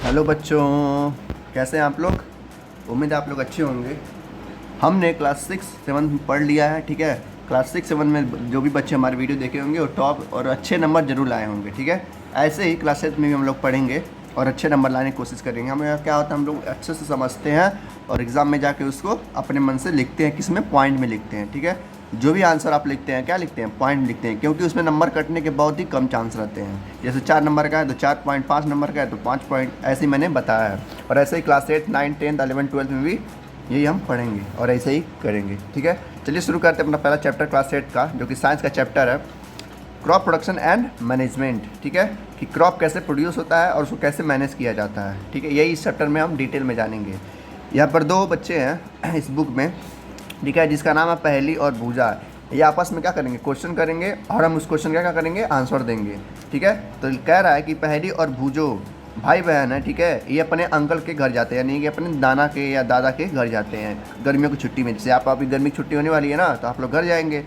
Hello बच्चों, कैसे हैं आप लोग। उम्मीद है आप लोग अच्छे होंगे। हमने क्लास 6-7 पढ़ लिया है, ठीक है। क्लास 6-7 में जो भी बच्चे हमारे वीडियो देखे होंगे वो टॉप और अच्छे नंबर जरूर लाए होंगे, ठीक है। ऐसे ही क्लास 8 में भी हम लोग पढ़ेंगे और अच्छे नंबर लाने की कोशिश करेंगे। हमें क्या होता है, हम लोग अच्छे से समझते हैं और एग्ज़ाम में जाके उसको अपने मन से लिखते हैं, किसमें पॉइंट में लिखते हैं, ठीक है। जो भी आंसर आप लिखते हैं, क्या लिखते हैं, पॉइंट में लिखते हैं, क्योंकि उसमें नंबर कटने के बहुत ही कम चांस रहते हैं। जैसे 4 नंबर का है तो 4 पॉइंट, 5 नंबर का है तो 5 पॉइंट, ऐसे ही मैंने बताया है। और ऐसे ही क्लास 8, 9, 10, 11, 12 में भी यही हम पढ़ेंगे और ऐसे ही करेंगे, ठीक है। चलिए शुरू करते हैं अपना पहला चैप्टर क्लास 8 का, जो कि साइंस का चैप्टर है, क्रॉप प्रोडक्शन एंड मैनेजमेंट, ठीक है। कि क्रॉप कैसे प्रोड्यूस होता है और उसको कैसे मैनेज किया जाता है, ठीक है। यही इस चैप्टर में हम डिटेल में जानेंगे। यहाँ पर 2 बच्चे हैं इस बुक में, ठीक है, जिसका नाम है पहेली और भूजा। ये आपस में क्या करेंगे, क्वेश्चन करेंगे और हम उस क्वेश्चन का क्या करेंगे, आंसर देंगे, ठीक है। तो कह रहा है कि पहेली और भूजो भाई बहन है, ठीक है। ये अपने अंकल के घर जाते हैं, यानी कि अपने नाना के या दादा के घर जाते हैं गर्मियों की छुट्टी में। जैसे आप अभी गर्मी की छुट्टी होने वाली है ना, तो आप लोग घर जाएंगे।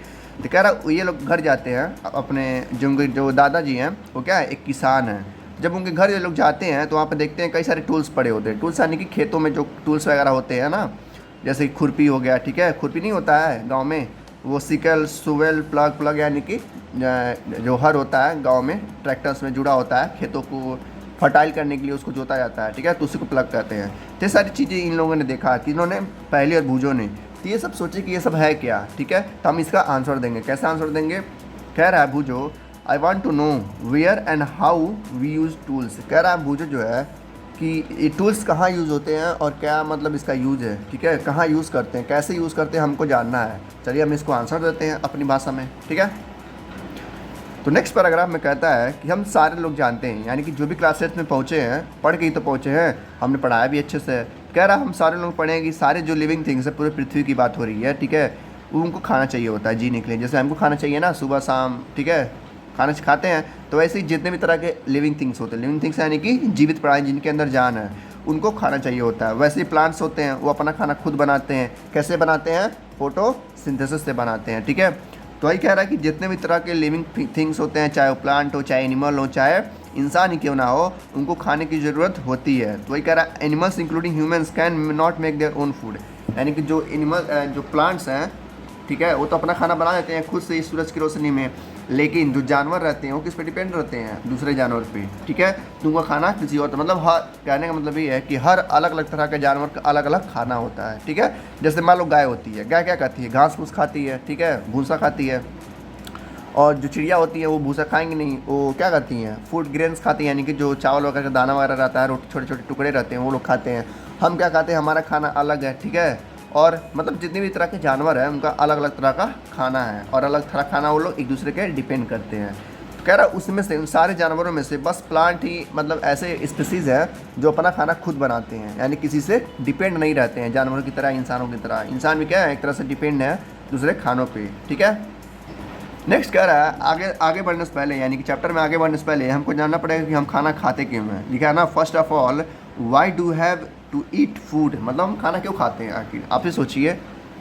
तो कह रहा ये लोग घर जाते हैं अपने, जो दादाजी हैं वो क्या है, एक किसान है। जब उनके घर ये लोग जाते हैं तो वहाँ पर देखते हैं कई सारे टूल्स पड़े होते हैं। टूल्स यानी कि खेतों में जो टूल्स वगैरह होते हैं ना, जैसे खुरपी हो गया, ठीक है। खुरपी नहीं होता है गांव में, वो सिकल, सुवेल, प्लग यानी कि जो हर होता है गांव में ट्रैक्टर्स में जुड़ा होता है, खेतों को फर्टाइल करने के लिए उसको जोता जाता है, ठीक है। तो उसी को प्लग कहते हैं। तो ये सारी चीज़ें इन लोगों ने देखा, तीनों ने, पहली और भूजो ने। तो ये सब सोचे कि ये सब है क्या, ठीक है। तो हम इसका आंसर देंगे। कैसे आंसर देंगे, कह रहा है भूजो, I want to know where and how we use tools. कह रहा है भूजो जो है कि ये टूल्स कहाँ यूज़ होते हैं और क्या मतलब इसका यूज़ है, ठीक है। कहाँ यूज़ करते हैं, कैसे यूज़ करते हैं, हमको जानना है। चलिए हम इसको आंसर देते हैं अपनी भाषा में, ठीक है। तो नेक्स्ट पैराग्राफ में कहता है कि हम सारे लोग जानते हैं, यानी कि जो भी क्लास 8 में पहुँचे हैं, पढ़ के ही तो पहुँचे हैं, हमने पढ़ाया भी अच्छे से। कह रहा हम सारे लोग पढ़ें कि सारे जो लिविंग थिंग्स है, पूरे पृथ्वी की बात हो रही है, ठीक है। उनको खाना चाहिए होता है जीने के लिए, जैसे हमको खाना चाहिए ना सुबह शाम, ठीक है, खाना खाते हैं। तो वैसे ही जितने भी तरह के लिविंग थिंग्स होते हैं, लिविंग थिंग्स यानी कि जीवित प्राणी जिनके अंदर जान है, उनको खाना चाहिए होता है। वैसे ही प्लांट्स होते हैं, वो अपना खाना खुद बनाते हैं। कैसे बनाते हैं, फोटोसिंथेसिस से बनाते हैं, ठीक है। तो वही कह रहा है कि जितने भी तरह के लिविंग थिंग्स होते हैं, चाहे वो प्लांट हो, चाहे एनिमल हो, चाहे इंसान ही क्यों ना हो, उनको खाने की ज़रूरत होती है। तो वही कह रहा है animals including humans can not make their own food, यानी कि जो एनिमल, जो प्लांट्स हैं, ठीक है, वो तो अपना खाना बना लेते हैं खुद से इस सूरज की रोशनी में, लेकिन जो जानवर रहते हैं वो किस पे डिपेंड रहते हैं, दूसरे जानवर पे, ठीक है। तो उनका खाना किसी और, तो मतलब हर, कहने का मतलब ये है कि हर अलग अलग तरह के जानवर का अलग अलग खाना होता है, ठीक है। जैसे मान लो गाय होती है, गाय क्या खाती है, घास फूस खाती है, ठीक है, भूसा खाती है। और जो चिड़िया होती है वो भूसा खाएंगी नहीं, वो क्या करती हैं, फूड ग्रेन्स खाती हैं, यानी कि जो चावल वगैरह का दाना वगैरह रहता है, रोटी छोटे छोटे टुकड़े रहते हैं, वो लोग खाते हैं। हम क्या खाते हैं, हमारा खाना अलग है, ठीक है। और मतलब जितने भी तरह के जानवर हैं उनका अलग अलग तरह का खाना है, और अलग तरह खाना वो लोग एक दूसरे के डिपेंड करते हैं। तो कह रहा उसमें से, उन सारे जानवरों में से बस प्लांट ही मतलब ऐसे स्पीसीज़ हैं जो अपना खाना खुद बनाते हैं, यानी किसी से डिपेंड नहीं रहते हैं, जानवरों की तरह, इंसानों की तरह। इंसान भी क्या है, एक तरह से डिपेंड है दूसरे खानों पर, ठीक है। नेक्स्ट कह रहा है आगे आगे बढ़ने से पहले, यानी कि चैप्टर में आगे बढ़ने से पहले हमको जानना पड़ेगा कि हम खाना खाते क्यों हैं। लिखा है ना, first of all why do have to eat food, मतलब हम खाना क्यों खाते हैं आखिर। आप ही सोचिए,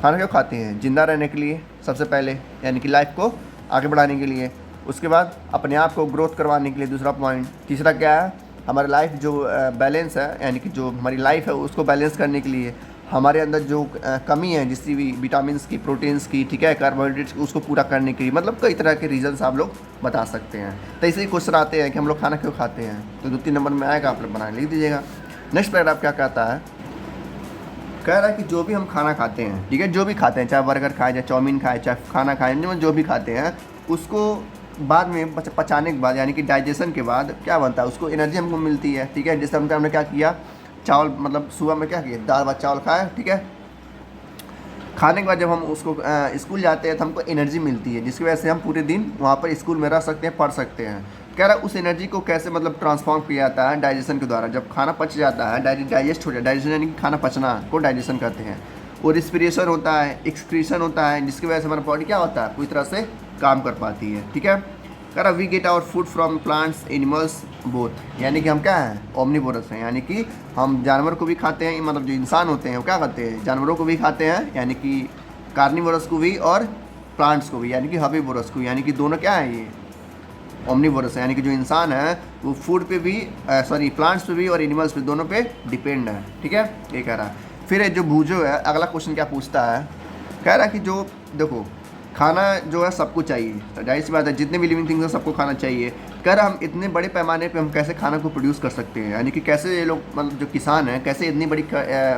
खाना क्यों खाते हैं, जिंदा रहने के लिए सबसे पहले, यानी कि लाइफ को आगे बढ़ाने के लिए। उसके बाद अपने आप को ग्रोथ करवाने के लिए, दूसरा पॉइंट। तीसरा क्या है, हमारी लाइफ जो बैलेंस है, यानी कि जो हमारी लाइफ है उसको बैलेंस करने के लिए, हमारे अंदर जो कमी है जिसकी भी विटामिन्स की, प्रोटीन्स की, ठीक है, कार्बोहाइड्रेट्स की, उसको पूरा करने के लिए, मतलब कई तरह के रीजंस आप लोग बता सकते हैं। तो इसे ही क्वेश्चन आते हैं कि हम लोग खाना क्यों खाते हैं, तो 2-3 नंबर में आएगा, आप लोग बना लिख दीजिएगा। नेक्स्ट पैराग्राफ क्या कहता है, कह रहा है कि जो भी हम खाना खाते हैं, ठीक है, जो भी खाते हैं, चाहे बर्गर खाए, चाहे चाउमीन खाए, चाहे खाना खाएं, जो भी खाते हैं, उसको बाद में पचाने के बाद, यानी कि डाइजेशन के बाद क्या बनता है, उसको एनर्जी हमको मिलती है, ठीक है। जैसे हमने क्या किया, चावल, मतलब सुबह में क्या किया, दाल भात चावल खाया, ठीक है। खाने के बाद जब हम उसको स्कूल जाते हैं तो हमको एनर्जी मिलती है, जिसकी वजह से हम पूरे दिन वहाँ पर स्कूल में रह सकते हैं, पढ़ सकते हैं। कह रहा है उस एनर्जी को कैसे मतलब ट्रांसफॉर्म किया जाता है, डाइजेशन के द्वारा। जब खाना पच जाता है, डाइजेस्ट हो जाए, डाइजेशन यानी कि खाना पचना को डाइजेशन कहते हैं। और रिस्पिरेशन होता है, एक्सक्रीशन होता है, जिसकी वजह से हमारा बॉडी क्या होता है, पूरी तरह से काम कर पाती है, ठीक है। कह रहा we get our food from plants animals both, यानी कि हम क्या हैं, ओमनीवोरस हैं, यानी कि हम जानवर को भी खाते हैं, मतलब जो इंसान होते हैं वो क्या करते हैं, जानवरों को भी खाते हैं, यानी कि कार्निवोरस को भी, और प्लांट्स को भी, यानी कि हर्बीवोरस को, यानी कि दोनों क्या है, ये ओमनीवोरस है, यानी कि जो इंसान है वो फूड पे भी सॉरी प्लांट्स पे भी और एनिमल्स पे दोनों पे डिपेंड है, ठीक है, ये कह रहा है। फिर जो भूजो है, अगला क्वेश्चन क्या पूछता है, कह रहा है कि जो देखो खाना जो है सबको चाहिए, तो जाहिर सी बात है जितने भी लिविंग थिंग्स हैं सबको खाना चाहिए। कह रहा हम इतने बड़े पैमाने पे हम कैसे खाना को प्रोड्यूस कर सकते हैं, यानी कि कैसे ये लोग मतलब जो किसान हैं कैसे इतनी बड़ी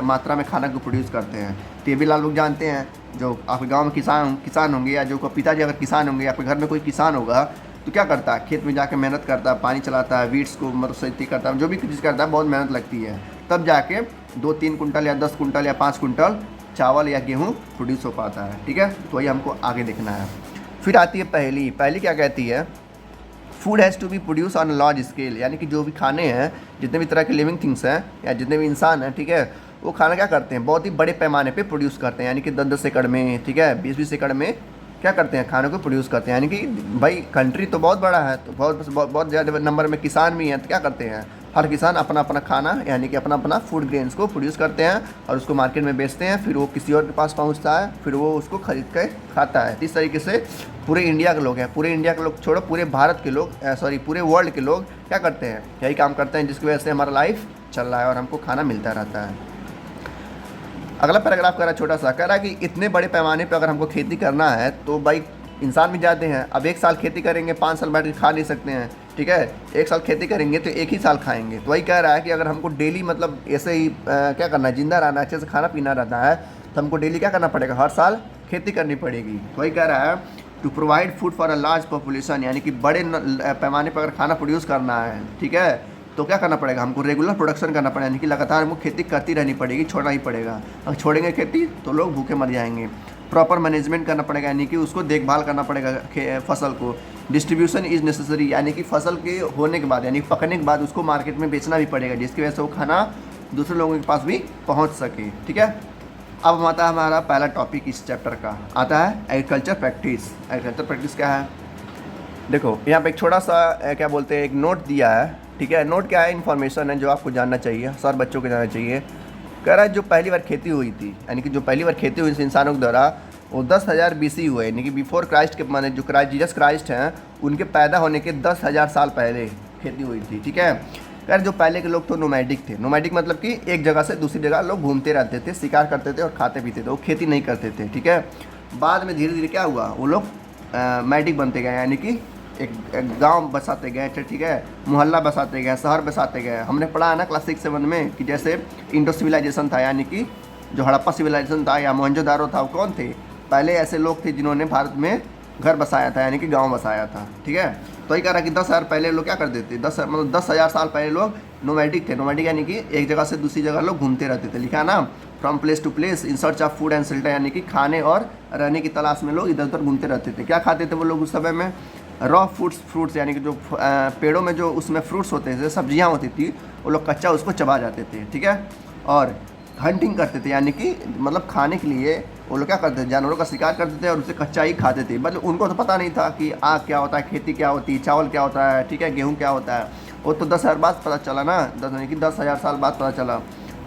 मात्रा में खाना को प्रोड्यूस करते हैं। तो ये भी लाल लोग जानते हैं, जो आपके गांव में किसान होंगे या जो पिताजी अगर किसान होंगे, आपके घर में कोई किसान होगा तो क्या करता है, खेत में जाके मेहनत करता है, पानी चलाता है, वीड्स को मतलब खेती करता है, जो भी चीज़ करता है बहुत मेहनत लगती है, तब जाके 2-3 कुंटल या 10 कुंटल या 5 कुंटल चावल या गेहूँ प्रोड्यूस हो पाता है, ठीक है। तो वही हमको आगे देखना है। फिर आती है पहली क्या कहती है, food has to be produce on large scale, यानी कि जो भी खाने हैं, जितने भी तरह के लिविंग थिंग्स हैं या जितने भी इंसान हैं, ठीक है, वो खाना क्या करते हैं बहुत ही बड़े पैमाने पे प्रोड्यूस करते हैं, यानी कि 10-10 एकड़ में, ठीक है, 20-20 एकड़ में क्या करते हैं खाने को प्रोड्यूस करते हैं। यानी कि भाई कंट्री तो बहुत बड़ा है, तो बहुत ज़्यादा नंबर में किसान भी हैं, तो क्या करते हैं हर किसान अपना अपना खाना यानी कि अपना अपना फूड ग्रेन्स को प्रोड्यूस करते हैं और उसको मार्केट में बेचते हैं, फिर वो किसी और के पास पहुंचता है, फिर वो उसको खरीद कर खाता है। इस तरीके से पूरे इंडिया के लोग हैं, पूरे इंडिया के लोग छोड़ो, पूरे भारत के लोग सॉरी पूरे वर्ल्ड के लोग क्या करते हैं, यही काम करते हैं, जिसकी वजह से हमारा लाइफ चल रहा है और हमको खाना मिलता रहता है। अगला पैराग्राफ कह रहा है छोटा सा, कह रहा है कि इतने बड़े पैमाने पर अगर हमको खेती करना है तो भाई इंसान भी जाते हैं, अब 1 साल खेती करेंगे 5 साल बैठ के खा नहीं सकते हैं, ठीक है, 1 साल खेती करेंगे तो 1 ही साल खाएंगे। तो वही कह रहा है कि अगर हमको डेली मतलब ऐसे ही क्या करना है, जिंदा रहना, अच्छे से खाना पीना रहता है, तो हमको डेली क्या करना पड़ेगा, हर साल खेती करनी पड़ेगी। तो वही कह रहा है to provide food for a large population, यानी कि बड़े पैमाने पर अगर खाना प्रोड्यूस करना है, ठीक है, तो क्या करना पड़ेगा, हमको रेगुलर प्रोडक्शन करना पड़ेगा, यानी कि लगातार हमको खेती करती रहनी पड़ेगी, छोड़ना ही पड़ेगा। अगर छोड़ेंगे खेती तो लोग भूखे मर जाएंगे। प्रॉपर मैनेजमेंट करना पड़ेगा, यानी कि उसको देखभाल करना पड़ेगा फसल को। डिस्ट्रीब्यूशन इज़ नेसेसरी, यानी कि फसल के होने के बाद यानी पकने के बाद उसको मार्केट में बेचना भी पड़ेगा, जिसकी वजह से वो खाना दूसरे लोगों के पास भी पहुंच सके, ठीक है। अब आता है हमारा पहला टॉपिक इस चैप्टर का, आता है एग्रीकल्चर प्रैक्टिस। एग्रीकल्चर प्रैक्टिस क्या है, देखो यहाँ पे एक छोटा सा क्या बोलते हैं एक नोट दिया है, ठीक है। नोट क्या है, इन्फॉर्मेशन है जो आपको जानना चाहिए, सर बच्चों को जानना चाहिए। कह रहा है जो पहली बार खेती हुई थी, यानी कि जो पहली बार खेती हुई थी इंसानों के द्वारा, वो 10,000 BC हुए, यानी कि बिफोर क्राइस्ट के माने जो जीसस क्राइस्ट हैं उनके पैदा होने के 10,000 साल पहले खेती हुई थी, ठीक है। कह रहे जो पहले के लोग तो नोमैडिक थे, नोमैडिक मतलब कि एक जगह से दूसरी जगह लोग घूमते रहते थे, शिकार करते थे और खाते पीते थे, वो खेती नहीं करते थे, ठीक है। बाद में धीरे धीरे क्या हुआ, वो लोग मैडिक बनते गए, यानी कि एक गांव बसाते गए, ठीक है, मोहल्ला बसाते गए, शहर बसाते गए। हमने पढ़ा है ना क्लास 6-7 में कि जैसे इंडो सिविलाइजेशन था, यानी कि जो हड़प्पा सिविलाइजेशन था या मोहनजोदारो था, वो कौन थे, पहले ऐसे लोग थे जिन्होंने भारत में घर बसाया था, यानी कि गांव बसाया था, ठीक है। तो ये कह रहा कि 10,000 पहले लोग क्या करते थे, 10,000 साल पहले लोग नोमैडिक थे। नोमैडिक यानी कि एक जगह से दूसरी जगह लोग घूमते रहते थे, लिखा ना, from place to place in search of food and shelter, यानी कि खाने और रहने की तलाश में लोग इधर उधर घूमते रहते थे। क्या खाते थे वो लोग उस समय में, रॉ फ्रूट्स यानी कि जो पेड़ों में जो उसमें फ्रूट्स होते थे, सब्जियां होती थी, वो लोग कच्चा उसको चबा जाते थे, ठीक है। और हंटिंग करते थे, यानी कि मतलब खाने के लिए वो लोग क्या करते थे, जानवरों का शिकार करते थे और उसे कच्चा ही खाते थे। मतलब उनको तो पता नहीं था कि आग क्या होता है, खेती क्या होती है, चावल क्या होता है, ठीक है, गेहूँ क्या होता है, वो तो 10,000 बाद पता चला ना, यानी कि 10,000 साल बाद पता चला।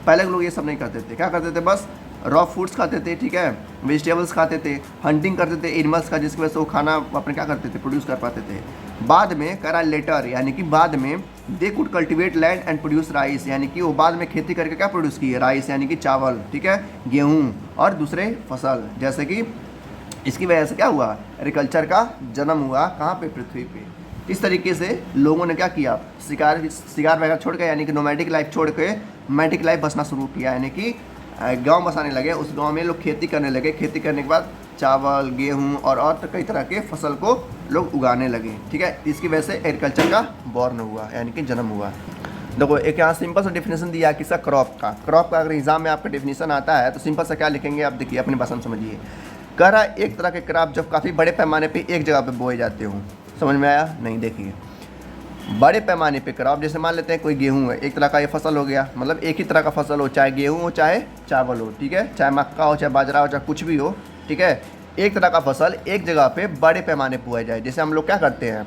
पहले के लोग ये सब नहीं करते थे, क्या करते थे, बस रॉ फूड्स खाते थे, ठीक है, वेजिटेबल्स खाते थे, हंटिंग करते थे एनिमल्स का, जिसकी वजह से वो खाना अपने क्या करते थे, प्रोड्यूस कर पाते थे। बाद में करा लेटर, यानी कि बाद में they could cultivate land and produce rice, यानी कि वो बाद में खेती करके क्या प्रोड्यूस किए, राइस यानी कि चावल, ठीक है, गेहूँ और दूसरे फसल। जैसे कि इसकी वजह से क्या हुआ, एग्रीकल्चर का जन्म हुआ, कहाँ पे, पृथ्वी पे। इस तरीके से लोगों ने क्या किया, शिकार वगैरह छोड़ के, यानी कि नोमैडिक लाइफ छोड़ के मैडिक लाइफ बसना शुरू किया, यानी कि गांव बसाने लगे। उस गांव में लोग खेती करने लगे, खेती करने के बाद चावल, गेहूं और तो कई तरह के फसल को लोग उगाने लगे, ठीक है। इसकी वजह से एग्रीकल्चर का बॉर्न हुआ, यानी कि जन्म हुआ। देखो एक यहाँ सिंपल सा डेफिनेशन दिया है किसका, क्रॉप का अगर एग्जाम में आपका डेफिनेशन आता है तो सिंपल सा क्या लिखेंगे आप, देखिए अपनी भाषा में समझिए। कह रहा है एक तरह के क्रॉप जब काफ़ी बड़े पैमाने पर एक जगह पर बोए जाते हों, समझ में आया नहीं, देखिए बड़े पैमाने पे क्रॉप, जैसे मान लेते हैं कोई गेहूं है, एक तरह का ये फसल हो गया, मतलब एक ही तरह का फसल हो, चाहे गेहूं हो चाहे चावल हो, ठीक है, चाहे मक्का हो चाहे बाजरा हो चाहे कुछ भी हो, ठीक है, एक तरह का फसल एक जगह पे बड़े पैमाने पर बोया जाए। जैसे हम लोग क्या करते हैं,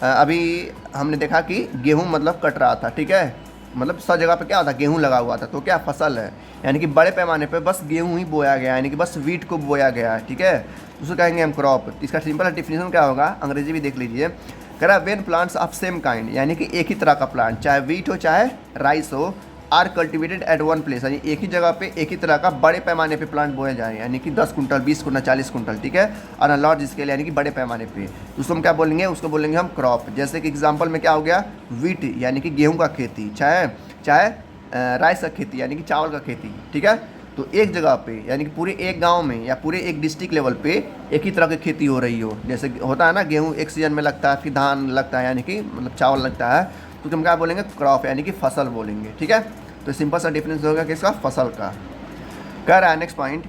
अभी हमने देखा कि गेहूँ मतलब कट रहा था, ठीक है, मतलब सब जगह पे क्या होता, गेहूँ लगा हुआ था, तो क्या फसल है, यानी कि बड़े पैमाने पे बस गेहूँ ही बोया गया, यानी कि बस वीट को बोया गया है, ठीक है, उसको कहेंगे हम क्रॉप। इसका सिंपल डेफिनेशन क्या होगा, अंग्रेजी भी देख लीजिए, कह रहा है when plants of same kind, यानी कि एक ही तरह का प्लांट, चाहे वीट हो चाहे राइस हो, are cultivated at one place, यानी एक ही जगह पे एक ही तरह का बड़े पैमाने पे प्लांट बोए जाए, यानी कि 10 कुंटल 20 कुंटल 40 कुंटल, ठीक है, और लार्ज स्केल यानी कि बड़े पैमाने पे, तो उसको हम क्या बोलेंगे, उसको बोलेंगे हम क्रॉप। जैसे कि एग्जांपल में क्या हो गया, वीट यानी कि गेहूं का खेती, चाहे चाहे राइस का खेती यानी कि चावल का खेती, ठीक है। तो एक जगह पे यानी कि पूरे एक गांव में या पूरे एक डिस्ट्रिक्ट लेवल पे एक ही तरह की खेती हो रही हो, जैसे होता है ना गेहूं एक सीजन में लगता है, फिर धान लगता है यानी कि मतलब चावल लगता है, तो तुम क्या बोलेंगे, क्रॉप यानी कि फसल बोलेंगे, ठीक है। तो सिंपल सा डिफरेंस होगा किसका, फसल का। कह रहा है नेक्स्ट पॉइंट,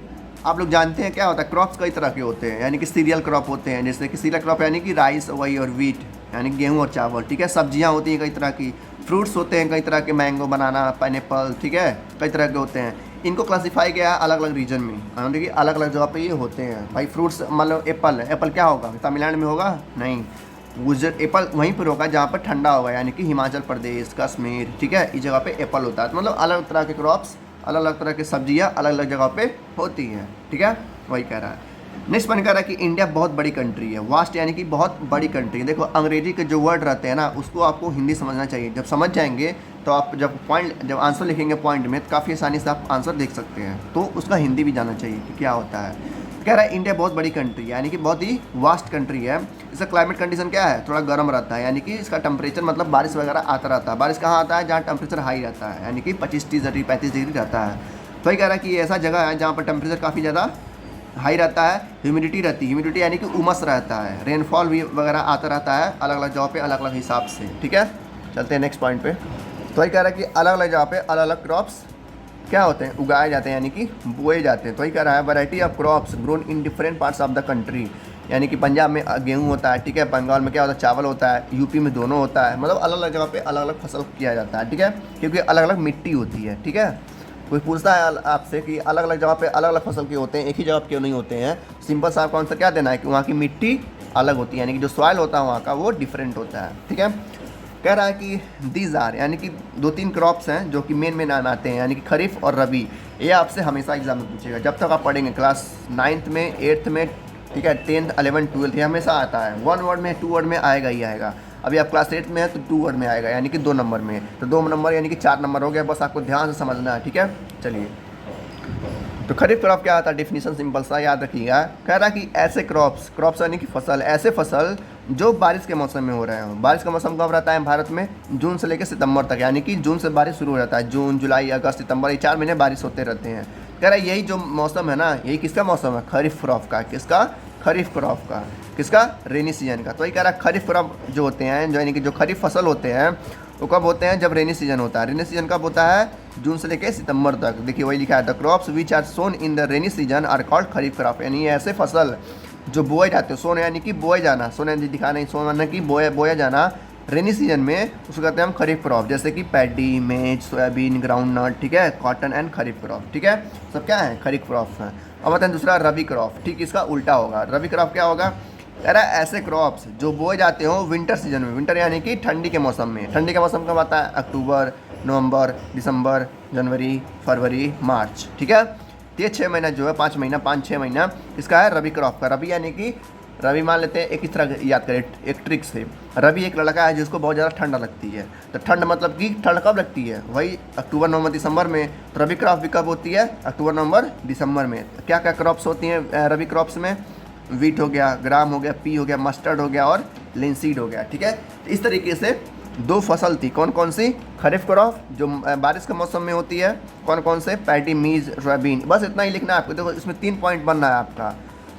आप लोग जानते हैं क्या होता है, क्रॉप्स कई तरह के होते हैं, यानी कि सीरियल क्रॉप होते हैं, जैसे कि सीरियल क्रॉप यानी कि राइस वही और वीट यानी गेहूं और चावल, ठीक है। सब्जियां होती हैं कई तरह की, फ्रूट्स होते हैं कई तरह के, मैंगो बनाना पाइनएप्पल, ठीक है, कई तरह के होते हैं। इनको क्लासीफाई किया है अलग अलग रीजन में, यानी कि अलग अलग जगह पे ये होते हैं। भाई फ्रूट्स मतलब एप्पल है, एप्पल क्या होगा, तमिलनाडु में होगा नहीं, गुजर एप्पल वहीं पर होगा जहाँ पर ठंडा होगा, यानी कि हिमाचल प्रदेश कश्मीर, ठीक है, इस जगह पे एप्पल होता है। तो मतलब अलग तरह के क्रॉप्स, अलग अलग तरह की सब्जियाँ अलग अलग जगह पे होती हैं, ठीक है, वही कह रहा है। नेक्स्ट पॉइंट कह रहा है कि इंडिया बहुत बड़ी कंट्री है, वास्ट यानी कि बहुत बड़ी कंट्री है। देखो अंग्रेजी के जो वर्ड रहते हैं ना, उसको आपको हिंदी समझना चाहिए, जब समझ जाएंगे तो आप जब आंसर लिखेंगे पॉइंट में, तो काफ़ी आसानी से आप आंसर देख सकते हैं। तो उसका हिंदी भी जाना चाहिए कि क्या होता है। कह रहा है इंडिया बहुत बड़ी कंट्री है, यानी कि बहुत ही वास्ट कंट्री है। इसका क्लाइमेट कंडीशन क्या है, थोड़ा गर्म रहता है, यानी कि इसका टेम्परेचर मतलब बारिश वगैरह आता रहता है। बारिश कहाँ आता है, जहाँ टेम्परेचर हाई रहता है, यानी कि 25-30 डिग्री 35 डिग्री रहता है। तो ये कह रहा है कि ऐसा जगह है जहाँ पर टेम्परेचर काफ़ी ज़्यादा हाई रहता है, ह्यूमिडिटी रहती है, ह्यूमिडिटी यानी कि उमस रहता है, रेनफॉल भी वगैरह आता रहता है अलग अलग जगह पे अलग अलग हिसाब से, ठीक है। चलते हैं नेक्स्ट पॉइंट पे। तो ये कह रहा है कि अलग अलग जगह पे अलग अलग क्रॉप्स क्या होते हैं, उगाए जाते हैं, यानी कि बोए जाते हैं। तो ये कह रहा है variety of crops grown in different parts of the country, यानी कि पंजाब में गेहूँ होता है, ठीक है, बंगाल में क्या होता है, चावल होता है, यूपी में दोनों होता है, मतलब अलग अलग जगह पे अलग अलग फसल किया जाता है, ठीक है, क्योंकि अलग अलग मिट्टी होती है, ठीक है। कोई पूछता है आपसे कि अलग अलग जगह पे अलग अलग फसल के होते हैं, एक ही जगह क्यों नहीं होते हैं, सिंपल सा आपको आंसर क्या देना है कि वहाँ की मिट्टी अलग होती है, यानी कि जो सॉइल होता है वहाँ का वो डिफरेंट होता है, ठीक है। कह रहा है कि दीज आर, यानी कि 2-3 क्रॉप्स हैं जो कि मेन नाम आते हैं, यानी कि खरीफ और रबी। ये आपसे हमेशा एग्जाम में पूछेगा, जब तक आप पढ़ेंगे क्लास 9th में 8th में, ठीक है, 10th 11th 12th, ये हमेशा आता है। 1 वर्ड में 2 वर्ड में आएगा ही आएगा। अभी आप क्लास 8 में है तो 2 वर्ड में आएगा, यानी कि 2 नंबर में, तो 2 नंबर यानी कि 4 नंबर हो गया, बस आपको ध्यान से समझना है, ठीक है। चलिए, तो खरीफ क्रॉप क्या आता है, डिफिनीशन सिंपल सा याद रखिएगा। कह रहा है कि ऐसे क्रॉप्स यानी कि फसल, ऐसे फसल जो बारिश के मौसम में हो रहे हो। बारिश का मौसम कब रहता है भारत में, जून से लेकर सितंबर तक, यानी कि जून से बारिश शुरू हो जाता है, जून जुलाई अगस्त सितंबर, ये 4 महीने बारिश होते रहते हैं। कह रहा है यही जो मौसम है ना, यही किसका मौसम है, खरीफ क्रॉप का। किसका, खरीफ क्रॉप का, किसका, रेनी सीजन का। तो ये कह रहा है खरीफ क्रॉप जो होते हैं, जो यानी कि जो खरीफ फसल होते हैं वो कब होते हैं, जब रेनी सीजन होता है। रेनी सीजन कब होता है, जून से लेकर सितंबर तक। देखिए वही लिखा है, the crops which are sown in the rainy season are called kharif crop, यानी ऐसे फसल जो बोए जाते हैं, सोन यानी कि बोए जाना, सोने दिखा नहीं, सोन यानी कि बोया जाना रेनी सीजन में, उसको कहते हैं हम खरीफ क्रॉप, जैसे कि पैडी, मेज, सोयाबीन, ग्राउंड नट, ठीक है, कॉटन एंड खरीफ क्रॉप, ठीक है, सब क्या है, खरीफ क्रॉप हैं। अब बताएं दूसरा रबी क्रॉप, ठीक, इसका उल्टा होगा। रबी क्रॉप क्या होगा, कह रहा है ऐसे क्रॉप्स जो बोए जाते हो विंटर सीजन में, विंटर यानी कि ठंडी के मौसम में। ठंडी का मौसम कब आता है, अक्टूबर, नवंबर, दिसंबर, जनवरी, फरवरी, मार्च, ठीक है। ये 6 महीना जो है, 5-6 महीना इसका है रबी क्रॉप का। रबी यानी कि रबी मान लेते हैं एक इस तरह याद करें, एक ट्रिक से। रबी एक लड़का है जिसको बहुत ज़्यादा ठंडा लगती है, तो ठंड मतलब कि ठंड कब लगती है, वही अक्टूबर नवंबर दिसंबर में। तो रबी क्रॉप भी कब होती है, अक्टूबर नवंबर दिसंबर में। क्या क्या क्रॉप्स होती हैं रबी क्रॉप्स में, वीट हो गया, ग्राम हो गया, पी हो गया, मस्टर्ड हो गया और लिनसीड हो गया, ठीक है। तो इस तरीके से 2 फसल थी, कौन कौन सी, खरीफ क्रॉप जो बारिश के मौसम में होती है, कौन कौन से, पैडी, मीज, सोयाबीन। बस इतना ही लिखना है आपको। देखो इसमें 3 पॉइंट बनना है आपका,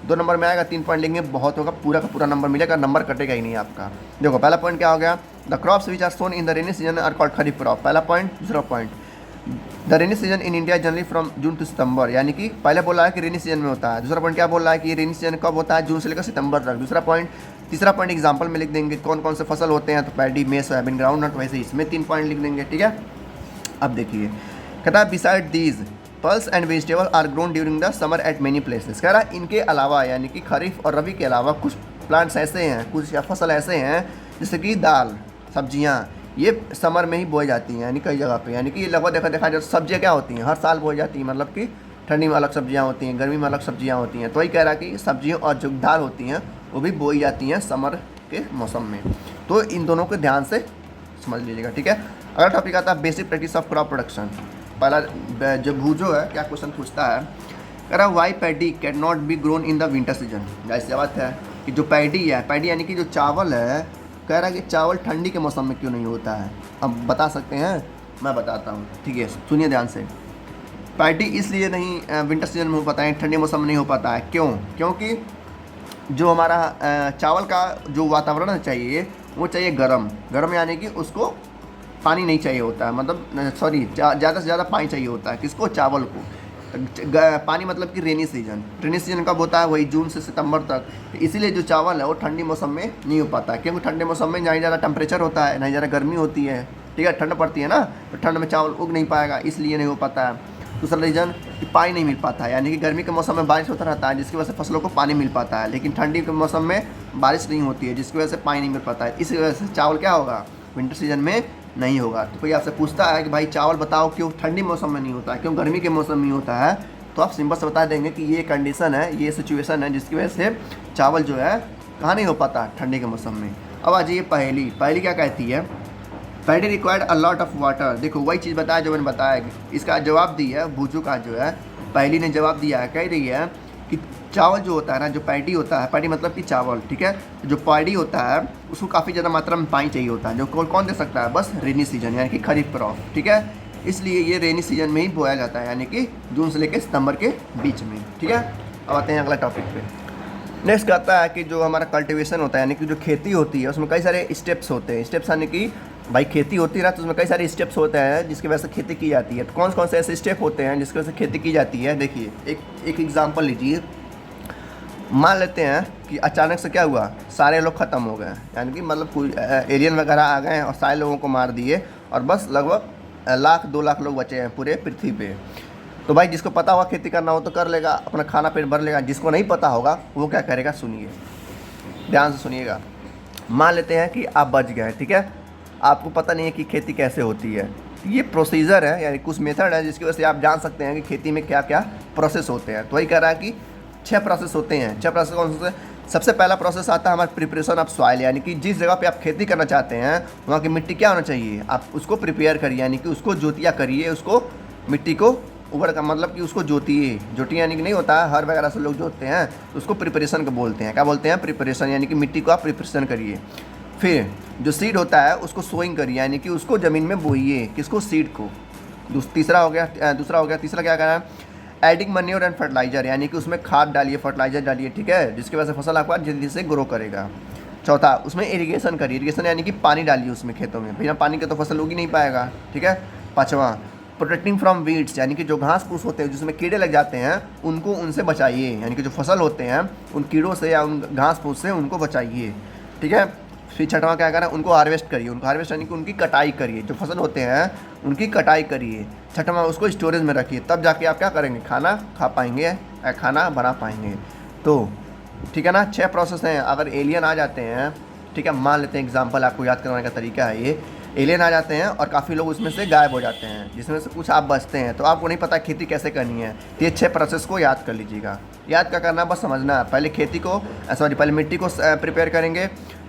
2 नंबर में आएगा, 3 पॉइंट लेंगे बहुत होगा, पूरा का पूरा नंबर मिलेगा, नंबर कटेगा ही नहीं आपका। देखो पहला पॉइंट क्या हो गया, the crops which are sown in the rainy season are called kharif crop, पहला पॉइंट। दूसरा point, the rainy season in India generally from June to September, यानी कि पहले बोला है कि रेनी सीजन में होता है। दूसरा पॉइंट क्या बोल रहा है कि रेनी सीजन कब होता है, जून से लेकर सितंबर तक, दूसरा पॉइंट। तीसरा पॉइंट एग्जांपल में लिख देंगे कौन कौन से फसल होते हैं, तो पैडी, मेज, सोयाबीन, ग्राउंड नट, वैसे इसमें 3 पॉइंट लिख देंगे, ठीक है। अब देखिए कहता है besides these pulse and vegetable are grown during the summer at many places. कह रहा है इनके अलावा, यानी कि खरीफ और रबी के अलावा कुछ प्लांट्स ऐसे हैं, कुछ या फसल ऐसे हैं, जैसे कि दाल, सब्जियाँ, ये समर में ही बोई जाती हैं, यानी कई जगह पे। यानी कि ये लगभग देखा जाए सब्जियाँ क्या होती हैं, हर साल बोई जाती हैं, मतलब कि ठंडी में अलग सब्जियाँ होती हैं, गर्मी में अलग सब्जियाँ होती हैं। तो वही कह रहा है कि सब्जियों और जो दाल होती हैं वो भी बोई जाती हैं समर के मौसम में। तो इन दोनों को ध्यान से समझ लीजिएगा, ठीक है। अगला टॉपिक आता है basic practice of crop production. पहला जो भूजो है क्या क्वेश्चन पूछता है, कह रहा why paddy can not be grown in the winter season. जैसे बात है कि जो पैडी है, पैडी यानी कि जो चावल है, कह रहा है कि चावल ठंडी के मौसम में क्यों नहीं होता है। अब बता सकते हैं, मैं बताता हूँ, ठीक है, सुनिए ध्यान से। पैडी इसलिए नहीं विंटर सीजन में हो पाता है, ठंडे मौसम में नहीं हो पाता है, क्यों? क्योंकि जो हमारा चावल का जो वातावरण चाहिए वो चाहिए गर्म यानी कि उसको पानी नहीं चाहिए होता है, मतलब सॉरी ज़्यादा से ज़्यादा पानी चाहिए होता है, किसको? चावल को। पानी मतलब कि रेनी सीजन कब होता है? वही जून से सितंबर तक। तो इसीलिए जो चावल है वो ठंडी मौसम में नहीं हो पाता है, क्योंकि ठंडे मौसम में ना ही ज़्यादा टेम्परेचर होता है, ना ही ज़्यादा गर्मी होती है, ठीक है, ठंड पड़ती है ना, तो ठंड में चावल उग नहीं पाएगा, इसलिए नहीं हो पाता है। दूसरा रीज़न कि पानी नहीं मिल पाता है, यानी कि गर्मी के मौसम में बारिश होता रहता है जिसकी वजह से फसलों को पानी मिल पाता है, लेकिन ठंडी के मौसम में बारिश नहीं होती है जिसकी वजह से पानी नहीं मिल पाता है। इस वजह से चावल क्या होगा? विंटर सीजन में नहीं होगा। तो कोई आपसे पूछता है कि भाई चावल बताओ क्यों ठंडी मौसम में नहीं होता है, क्यों गर्मी के मौसम में नहीं होता है, तो आप सिंपल से बता देंगे कि ये कंडीशन है, ये सिचुएशन है जिसकी वजह से चावल जो है कहाँ नहीं हो पाता? ठंडी के मौसम में। अब आ जाइए पहली क्या कहती है, paddy required a lot of water. देखो वही चीज़ बताया जो मैंने बताया, इसका जवाब दिया है भूजू का जो है, पहली ने जवाब दिया है, कह रही है कि चावल जो होता है ना, जो पैडी होता है, पैडी मतलब कि चावल, ठीक है, जो पैडी होता है उसको काफ़ी ज़्यादा मात्रा में पानी चाहिए होता है, जो कौन दे सकता है? बस रेनी सीजन यानी कि खरीफ क्रॉप, ठीक है, इसलिए ये रेनी सीजन में ही बोया जाता है, यानी कि जून से लेकर सितंबर के बीच में, ठीक है। अब आते हैं अगला टॉपिक पे। नेक्स्ट आता है कि जो हमारा कल्टीवेशन होता है, यानी कि जो खेती होती है उसमें कई सारे स्टेप्स होते हैं। स्टेप्स यानी कि भाई खेती होती है ना, तो उसमें कई सारे स्टेप्स होते हैं जिसकी वजह से खेती की जाती है। तो कौन कौन से ऐसे स्टेप होते हैं जिसकी वजह से खेती की जाती है? देखिए एक एग्जांपल लीजिए। मान लेते हैं कि अचानक से क्या हुआ, सारे लोग ख़त्म हो गए, यानी कि मतलब कोई एलियन वगैरह आ गए और सारे लोगों को मार दिए और बस लगभग 1-2 लाख लोग बचे हैं पूरे पृथ्वी पे। तो भाई जिसको पता होगा खेती करना हो तो कर लेगा, अपना खाना पेट भर लेगा, जिसको नहीं पता होगा वो क्या करेगा? सुनिए ध्यान से सुनिएगा। मान लेते हैं कि आप बच गए, ठीक है, आपको पता नहीं है कि खेती कैसे होती है। ये प्रोसीजर है, यानी कुछ मेथड है जिसकी वजह से आप जान सकते हैं कि खेती में क्या क्या प्रोसेस होते हैं। तो वही कह रहा है कि 6 प्रोसेस होते हैं। 6 प्रोसेस कौन से? सबसे पहला प्रोसेस आता है हमारा प्रिपरेशन ऑफ सॉइल, यानी कि जिस जगह पे आप खेती करना चाहते हैं वहाँ की मिट्टी क्या होना चाहिए, आप उसको प्रिपेयर करिए, यानी कि उसको जोतिया करिए, उसको मिट्टी को उबड़ का मतलब कि उसको जोतिए यानी कि नहीं होता है हर वगैरह से लोग जोतते हैं, तो उसको प्रिपरेशन का बोलते हैं। क्या बोलते हैं? प्रिपरेशन, यानी कि मिट्टी को आप प्रिपरेशन करिए। फिर जो सीड होता है उसको सोइंग करिए, यानी कि उसको ज़मीन में बोइए, किसको? सीड को। दूसरा हो गया। तीसरा क्या करना है? एडिंग मैन्योर एंड फर्टिलाइजर, यानी कि उसमें खाद डालिए, फर्टिलाइजर डालिए, ठीक है, जिसकी वजह से फसल आपका जल्दी से ग्रो करेगा। चौथा, उसमें इरिगेशन करिए, इरिगेशन यानी कि पानी डालिए उसमें खेतों में, बिना पानी के तो फसल उग ही नहीं पाएगा, ठीक है। पाँचवा, प्रोटेक्टिंग फ्रॉम वीड्स, यानी कि जो घास फूस होते हैं जिसमें कीड़े लग जाते हैं उनको उनसे बचाइए, यानी कि जो फसल होते हैं उन कीड़ों से या उन घास फूस से उनको बचाइए, ठीक है। फिर छठवां क्या करें? उनको हार्वेस्ट करिए, उनको हार्वेस्ट यानी कि उनकी कटाई करिए, जो फसल होते हैं उनकी कटाई करिए। छठवां, उसको स्टोरेज में रखिए, तब जाके आप क्या करेंगे? खाना खा पाएंगे, खाना बना पाएंगे। तो ठीक है ना, 6 प्रोसेस हैं। अगर एलियन आ जाते हैं, ठीक है, मान लेते हैं एग्जांपल, आपको याद करवाने का तरीका है ये, एलियन आ जाते हैं और काफ़ी लोग उसमें से गायब हो जाते हैं, जिसमें से कुछ आप बचते हैं, तो आपको नहीं पता खेती कैसे करनी है, तो ये 6 प्रोसेस को याद कर लीजिएगा। याद क्या करना, बस समझना है। पहले पहले मिट्टी को प्रिपेयर करेंगे,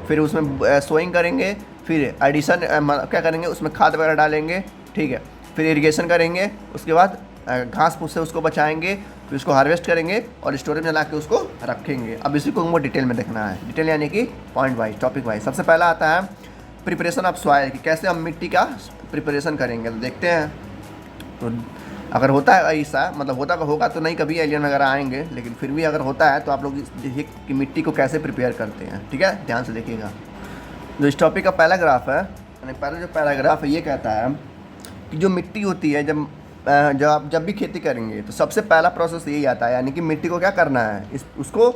फिर उसमें सोइंग करेंगे, फिर एडिशन क्या करेंगे, उसमें खाद वगैरह डालेंगे, ठीक है, फिर इरिगेशन करेंगे, उसके बाद घास फूस से उसको बचाएंगे, फिर उसको हार्वेस्ट करेंगे और स्टोरेज में ला के उसको रखेंगे। अब इसी को हमको डिटेल में देखना है, डिटेल यानी कि पॉइंट वाइज, टॉपिक वाइज। सबसे पहला आता है प्रिपरेशन ऑफ सॉइल, कि कैसे हम मिट्टी का प्रिपरेशन करेंगे। तो देखते हैं, तो अगर होता है ऐसा, मतलब होगा तो नहीं कभी एलियन वगैरह आएंगे, लेकिन फिर भी अगर होता है तो आप लोग देखिए कि मिट्टी को कैसे प्रिपेयर करते हैं, ठीक है, ध्यान से देखिएगा। जो इस टॉपिक का पहला ग्राफ है, यानी पहला जो पैराग्राफ है ये कहता है कि जो मिट्टी होती है, जब भी खेती करेंगे तो सबसे पहला प्रोसेस यही आता है, यानी कि मिट्टी को क्या करना है, उसको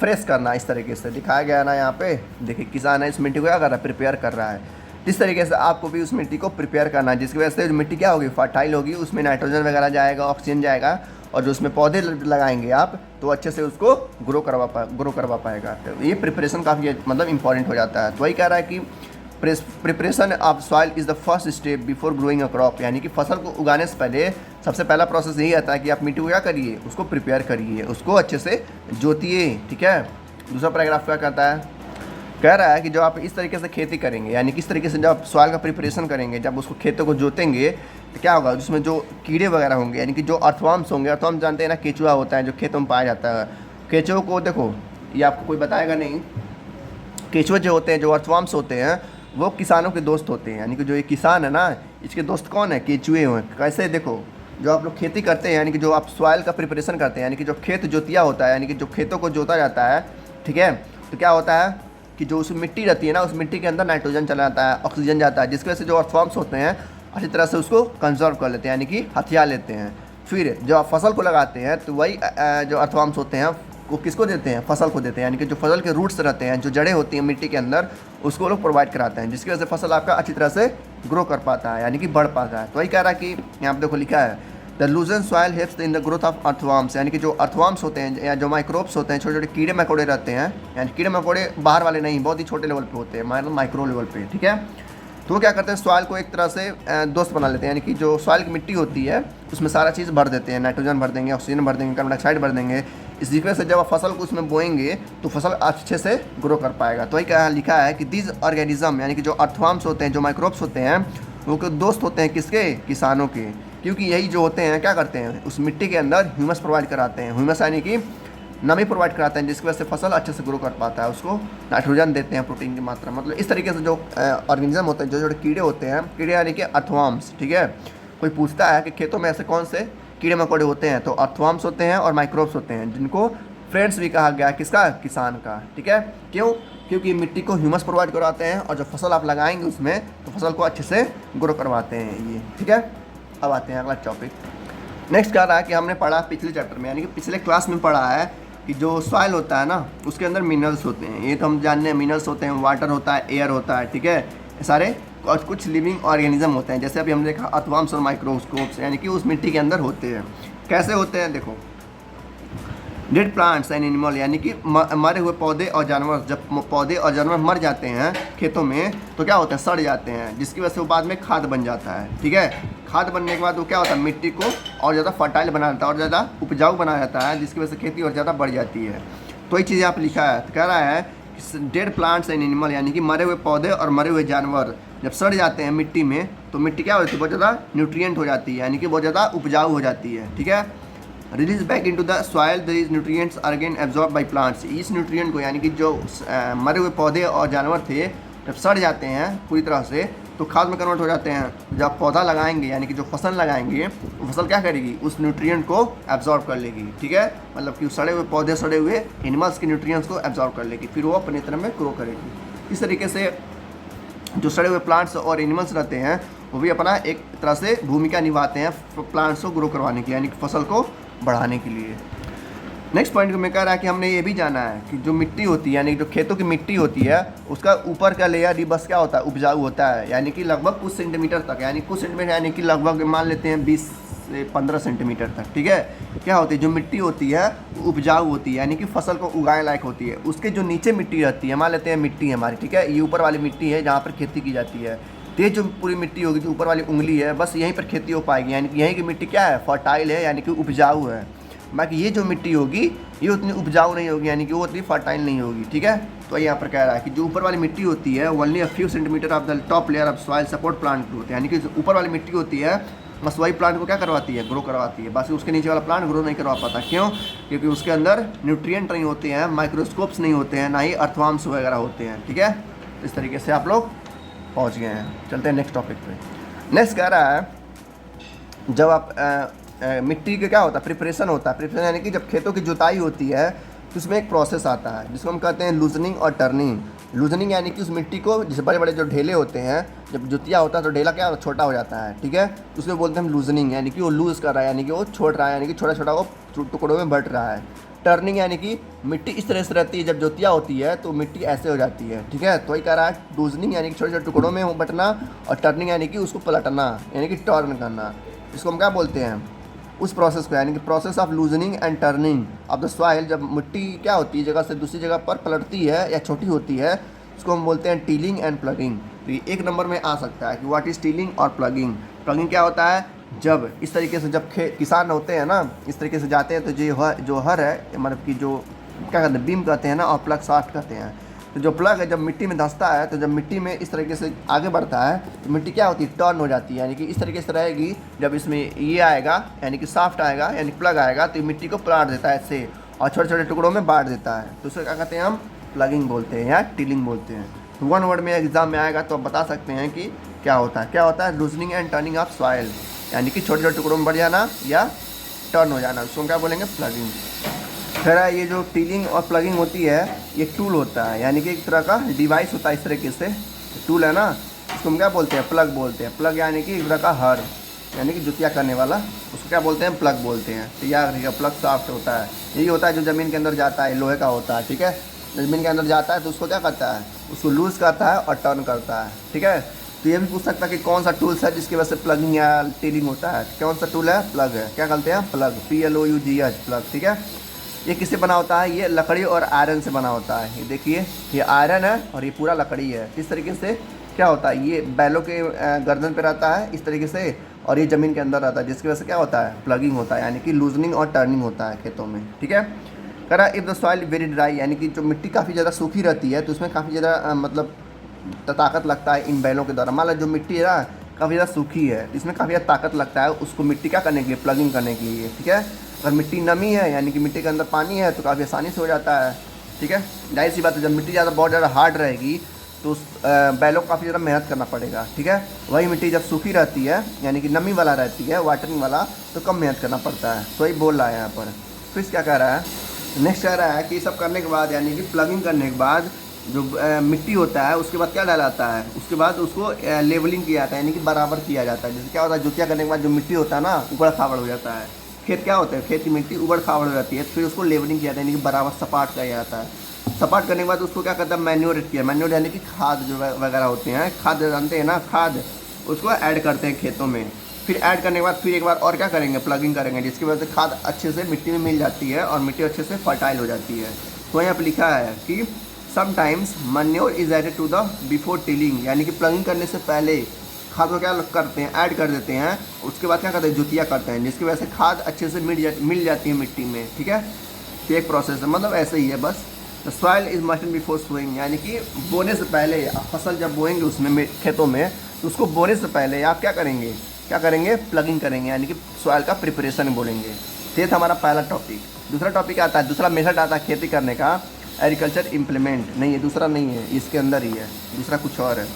फ्रेश करना। इस तरीके से दिखाया गया ना यहाँ पे, देखिए किसान है इस मिट्टी को क्या कर रहा है? प्रिपेयर कर रहा है। इस तरीके से आपको भी उस मिट्टी को प्रिपेयर करना है, जिसकी वजह से जो मिट्टी क्या होगी? फर्टाइल होगी, उसमें नाइट्रोजन वगैरह जाएगा, ऑक्सीजन जाएगा, और जो उसमें पौधे लगाएंगे आप तो अच्छे से उसको ग्रो करवा पाएगा। तो ये प्रिपरेशन काफ़ी मतलब इंपॉर्टेंट हो जाता है। तो वही कह रहा है कि preparation of soil is the first step before growing a crop, यानी कि फसल को उगाने से पहले सबसे पहला प्रोसेस यही आता है कि आप मिट्टी को क्या करिए? उसको प्रिपेयर करिए, उसको अच्छे से जोतिए, ठीक है। दूसरा पैराग्राफ क्या कहता है? कह रहा है कि जब आप इस तरीके से खेती करेंगे, यानी किस तरीके से जब आप सॉइल का प्रिपरेशन करेंगे, जब उसको खेतों को जोतेंगे तो क्या होगा, उसमें जो कीड़े वगैरह होंगे, यानी कि जो अर्थवर्म्स होंगे, अर्थवर्म जानते हैं ना, केचुआ होता है जो खेतों में पाया जाता है। केचुओं को देखो, ये आपको कोई बताएगा नहीं, केचुए जो होते हैं, जो अर्थवर्म्स होते हैं, वो किसानों के दोस्त होते हैं। यानी कि जो ये किसान है ना, इसके दोस्त कौन है, केचुए हैं। कैसे, देखो, जो आप लोग खेती करते हैं, यानी कि जो आप सॉइल का प्रिपरेशन करते हैं, यानी कि जो खेत जोतिया होता है, यानी कि जो खेतों को जोता जाता है, ठीक है, तो क्या होता है कि जो उस मिट्टी रहती है ना, उस मिट्टी के अंदर नाइट्रोजन चला जाता है, ऑक्सीजन जाता है, जिसकी वजह से जो अर्थवर्म्स होते हैं अच्छी तरह से उसको कंजर्व कर लेते हैं, यानी कि हथिया लेते हैं। फिर जब आप फसल को लगाते हैं तो वही जो अर्थवर्म्स होते हैं वो किसको देते हैं, फसल को देते हैं। यानी कि जो फसल के रूट्स रहते हैं, जो जड़ें होती हैं मिट्टी के अंदर, उसको वो लोग प्रोवाइड कराते हैं, जिसकी वजह से फसल आपका अच्छी तरह से ग्रो कर पाता है, यानी कि बढ़ पाता है। तो वही कह रहा है कि यहाँ पे देखो लिखा है, the लूजन soil helps in the growth of earthworms, यानी कि जो अर्थवर्म्स होते हैं या जो माइक्रोब्स होते हैं, छोटे छोटे कीड़े मकोड़े रहते हैं, यानी कीड़े मकोड़े बाहर वाले नहीं, बहुत ही छोटे लेवल पे होते हैं, मतलब माइक्रो लेवल पे, ठीक है। तो वो क्या करते हैं, सॉइल को एक तरह से दोस्त बना लेते हैं, यानी कि जो सॉइल की मिट्टी होती है उसमें सारा चीज़ भर देते हैं, नाइट्रोजन भर देंगे, ऑक्सीजन भर देंगे, कार्बन डाइऑक्साइड भर देंगे। इसी वजह से जब आप फसल को उसमें बोएंगे तो फसल अच्छे से ग्रो कर पाएगा। तो वही क्या लिखा है कि दिस ऑर्गेनिज्म, यानी कि जो अर्थवर्म्स होते हैं, जो माइक्रोब्स होते हैं, वो दोस्त होते हैं किसके, किसानों के, क्योंकि यही जो होते हैं क्या करते हैं, उस मिट्टी के अंदर ह्यूमस प्रोवाइड कराते हैं। ह्यूमस यानी कि नमी प्रोवाइड कराते हैं, जिसकी वजह से फसल अच्छे से ग्रो कर पाता है, उसको नाइट्रोजन देते हैं, प्रोटीन की मात्रा। मतलब इस तरीके से जो ऑर्गेनिज्म होते हैं, जो जो कीड़े होते हैं, कीड़े यानी कि अर्थवर्म्स, ठीक है। कोई पूछता है कि खेतों में ऐसे कौन से कीड़े मकोड़े होते हैं, तो अर्थवर्म्स होते हैं और माइक्रोब्स होते हैं, जिनको फ्रेंड्स भी कहा गया है, किसका, किसान का, ठीक है। क्यों, क्योंकि मिट्टी को ह्यूमस प्रोवाइड करवाते हैं और जब फसल आप लगाएंगे उसमें तो फसल को अच्छे से ग्रो करवाते हैं ये, ठीक है। अब आते हैं अगला टॉपिक। नेक्स्ट कह रहा है कि हमने पढ़ा पिछले चैप्टर में, यानी कि पिछले क्लास में पढ़ा है कि जो सॉइल होता है ना, उसके अंदर मिनरल्स होते हैं। ये तो हम जानते हैं, मिनरल्स होते हैं, वाटर होता है, एयर होता है, ठीक है, ये सारे और कुछ लिविंग ऑर्गेनिज्म होते हैं। जैसे अभी हमने देखा अर्थवर्म्स और माइक्रोस्कोप्स, यानी कि उस मिट्टी के अंदर होते हैं। कैसे होते हैं, देखो, डेड प्लांट्स एंड एनिमल, यानी कि मरे हुए पौधे और जानवर, जब पौधे और जानवर मर जाते हैं खेतों में तो क्या होता है, सड़ जाते हैं, जिसकी वजह से वो बाद में खाद बन जाता है, ठीक है। खाद बनने के बाद वो क्या होता है, मिट्टी को और ज़्यादा फर्टाइल बना देता है और ज़्यादा उपजाऊ बना जाता है, जिसकी वजह से खेती और ज़्यादा बढ़ जाती है। तो ये चीज़ यहाँ पर लिखा है, तो कह रहा है डेड प्लांट्स एंड एनिमल, यानी कि मरे हुए पौधे और मरे हुए जानवर जब सड़ जाते हैं मिट्टी में तो मिट्टी क्या होती है, बहुत ज़्यादा न्यूट्रिएंट हो जाती है, यानी कि बहुत ज़्यादा उपजाऊ हो जाती है, ठीक है। Release back into the soil, these nutrients are again absorb by plants. इस न्यूट्रिएंट को, यानी कि जो मरे हुए पौधे और जानवर थे, जब सड़ जाते हैं पूरी तरह से तो खाद में कन्वर्ट हो जाते हैं। जब पौधा लगाएंगे, यानी कि जो फसल लगाएंगे, तो फसल क्या करेगी, उस न्यूट्रिएंट को एब्जॉर्ब कर लेगी, ठीक है। मतलब कि सड़े हुए पौधे, सड़े हुए एनिमल्स के न्यूट्रिएंट्स को एब्जॉर्ब कर लेगी, फिर वो अपनी तरह में ग्रो करेगी। इस तरीके से जो सड़े हुए प्लांट्स और एनिमल्स रहते हैं वो भी अपना एक तरह से भूमिका निभाते हैं प्लांट्स को ग्रो करवाने के लिए, यानी कि फसल को बढ़ाने के लिए। नेक्स्ट पॉइंट में कह रहा है कि हमने ये भी जाना है कि जो मिट्टी होती है, यानी जो खेतों की मिट्टी होती है, उसका ऊपर का लेयर ही बस क्या होता है, उपजाऊ होता है, यानी कि लगभग कुछ सेंटीमीटर तक, यानी कुछ सेंटीमीटर, यानी कि लगभग मान लेते हैं 20 से 15 सेंटीमीटर तक, ठीक है। क्या होती है, जो मिट्टी होती है वो उपजाऊ होती है, यानी कि फसल को उगाने लायक होती है। उसके जो नीचे मिट्टी रहती है, मान लेते हैं मिट्टी है हमारी, ठीक है, ये ऊपर वाली मिट्टी है जहाँ पर खेती की जाती है। तो ये जो पूरी मिट्टी होगी, जो ऊपर वाली उंगली है, बस यहीं पर खेती हो पाएगी, यानी कि यहीं की मिट्टी क्या है, फर्टाइल है, यानी कि उपजाऊ है। बाकी ये जो मिट्टी होगी ये उतनी उपजाऊ नहीं होगी, यानी कि वो उतनी फर्टाइल नहीं होगी, ठीक है। तो यहाँ पर कह रहा है कि जो ऊपर वाली मिट्टी होती है, only a few centimetre of the top layer of soil support plant growth, यानी कि जो ऊपर वाली मिट्टी होती है बस वही प्लांट को क्या करवाती है, ग्रो करवाती है। बस उसके नीचे वाला प्लांट ग्रो नहीं करवा पाता। क्यों, क्योंकि उसके अंदर न्यूट्रिएंट नहीं होते हैं, माइक्रोस्कोप्स नहीं होते हैं, ना ही अर्थवर्म्स वगैरह होते हैं, ठीक है। इस तरीके से आप लोग पहुँच गए हैं। चलते हैं नेक्स्ट टॉपिक पे। नेक्स्ट कह रहा है जब आप मिट्टी का क्या होता है, प्रिपरेशन होता है। प्रिपरेशन यानी कि जब खेतों की जुताई होती है तो उसमें एक प्रोसेस आता है जिसको हम कहते हैं लूजनिंग और टर्निंग। लूजनिंग यानी कि उस मिट्टी को, जैसे बड़े बड़े जो ढेले होते हैं, जब जुतिया होता है तो ढेला क्या छोटा हो जाता है, ठीक है, तो उसमें बोलते हैं हम लूजनिंग, यानी कि वो लूज़ कर रहा है, यानी कि वो छोड़ रहा है, यानी कि छोटा छोटा वो टुकड़ों में बट रहा है। टर्निंग यानी कि मिट्टी इस तरह से रहती है, जब जोतिया होती है तो मिट्टी ऐसे हो जाती है, ठीक है। तो वही कह रहा है लूजनिंग यानी कि छोटे छोटे टुकड़ों में बटना, और टर्निंग यानी कि उसको पलटना, यानी कि टर्न करना। इसको हम क्या बोलते हैं, उस प्रोसेस को, यानी कि process of loosening and turning of the soil. जब मिट्टी क्या होती है, जगह से दूसरी जगह पर पलटती है या छोटी होती है, उसको हम बोलते हैं टीलिंग एंड प्लगिंग। तो ये एक नंबर में आ सकता है कि व्हाट इज़ टीलिंग और प्लगिंग। प्लगिंग क्या होता है, जब इस तरीके से जब किसान होते हैं ना, इस तरीके से जाते हैं तो जो हर है, मतलब कि जो क्या कहते हैं बीम कहते हैं ना, और प्लग शाफ्ट कहते हैं, तो जो प्लग है जब मिट्टी में धंसता है, तो जब मिट्टी में इस तरीके से आगे बढ़ता है तो मिट्टी क्या होती है, टर्न हो जाती है, यानी कि इस तरीके से रहेगी। जब इसमें ये आएगा यानी कि साफ्ट आएगा यानी प्लग आएगा तो मिट्टी को पलट देता है ऐसे और छोटे छोटे टुकड़ों में बांट देता है। तो उसे क्या कहते हैं, हम प्लगिंग बोलते हैं या टिलिंग बोलते हैं। तो वन वर्ड में एग्जाम में आएगा तो आप बता सकते हैं कि क्या होता है loosening and turning of soil, यानी कि छोटे छोटे टुकड़ों में बढ़ जाना या टर्न हो जाना, उसको क्या बोलेंगे, प्लगिंग। फिर ये जो टिलिंग और प्लगिंग होती है ये टूल होता है, यानी कि एक तरह का डिवाइस होता है इस तरीके से, टूल है ना, इसको हम क्या बोलते हैं, प्लग बोलते हैं। प्लग यानी कि एक तरह का हर, यानी कि जुतिया करने वाला, उसको क्या बोलते हैं, प्लग बोलते हैं। तो याद रखिएगा प्लग साफ्ट होता है, यही होता है जो ज़मीन के अंदर जाता है, लोहे का होता है, ठीक है। ज़मीन के अंदर जाता है तो उसको क्या करता है, उसको लूज़ करता है और टर्न करता है, ठीक है। तो ये भी पूछ सकता है कि कौन सा टूल्स है जिसकी वजह से प्लगिंग या टिलिंग होता है, कौन सा टूल है, प्लग है। क्या कहते हैं, प्लग, PLOUGH, प्लग, ठीक है। ये किससे बना होता है, ये लकड़ी और आयरन से बना होता है। ये देखिए ये आयरन है और ये पूरा लकड़ी है। इस तरीके से क्या होता है, ये बैलों के गर्दन पे रहता है इस तरीके से, और ये ज़मीन के अंदर रहता है, जिसकी वजह से क्या होता है, प्लगिंग होता है, यानी कि लूजनिंग और टर्निंग होता है खेतों में, ठीक है। कह रहा if the soil very dry, यानी कि जो मिट्टी काफ़ी ज़्यादा सूखी रहती है तो उसमें काफ़ी ज़्यादा मतलब ताकत लगता है इन बैलों के द्वारा। मान लो जो मिट्टी है ना काफ़ी ज़्यादा सूखी है, इसमें काफ़ी ज़्यादा ताकत लगता है उसको मिट्टी क्या करने के लिए, प्लगिंग करने के लिए, ठीक है। अगर मिट्टी नमी है यानी कि मिट्टी के अंदर पानी है तो काफ़ी आसानी से हो जाता है, ठीक है। जाहिर सी बात है जब मिट्टी ज़्यादा बहुत ज़्यादा हार्ड रहेगी तो उस बैलों को काफ़ी ज़्यादा मेहनत करना पड़ेगा, ठीक है। वही मिट्टी जब सूखी रहती है यानी कि नमी वाला रहती है, वाटरिंग वाला, तो कम मेहनत करना पड़ता है। तो वही बोल रहा है यहाँ पर। फिर क्या कह रहा है, नेक्स्ट कह रहा है कि सब करने के बाद यानी कि प्लगिंग करने के बाद जो मिट्टी होता है उसके बाद क्या डाला जाता है, उसके बाद उसको लेवलिंग किया जाता है, यानी कि बराबर किया जाता है। जैसे क्या होता है, जुतिया करने के बाद जो मिट्टी होता है ना उबड़ खाबड़ हो जाता है, खेत क्या होता है, खेत की मिट्टी उबड़ खाबड़ हो जाती है, फिर उसको लेवलिंग किया जाता है, यानी कि बराबर सपाट किया जाता है। सपाट करने के बाद उसको क्या करता है, मैन्योर किया, मैन्योर यानी कि खाद जो वगैरह होते हैं, खाद जानते हैं ना, खाद, उसको ऐड करते हैं खेतों में। फिर ऐड करने के बाद फिर एक बार और क्या करेंगे, प्लगिंग करेंगे, जिसकी वजह से खाद अच्छे से मिट्टी में मिल जाती है और मिट्टी अच्छे से फर्टाइल हो जाती है। तो यहाँ पर लिखा है कि sometimes manure is added to the before tilling, यानी कि प्लगिंग करने से पहले खाद को क्या करते हैं, ऐड कर देते हैं। उसके बाद क्या करते हैं, जुतिया करते हैं, जिसकी वजह से खाद अच्छे से मिल जाती है मिट्टी में, ठीक है। तो एक प्रोसेस है, मतलब ऐसे ही है बस। The soil is must before sowing, यानी कि बोने से पहले, आप फसल जब बोएंगे उसमें खेतों में तो उसको बोने से पहले आप क्या करेंगे, प्लगिंग करेंगे, यानी कि सॉइल का प्रिपरेशन बोलेंगे। तो ये था हमारा पहला टॉपिक। दूसरा टॉपिक आता है, दूसरा मेथड आता है खेती करने का, एग्रीकल्चर इम्प्लीमेंट। नहीं, ये दूसरा नहीं है, इसके अंदर ही है, दूसरा कुछ और है।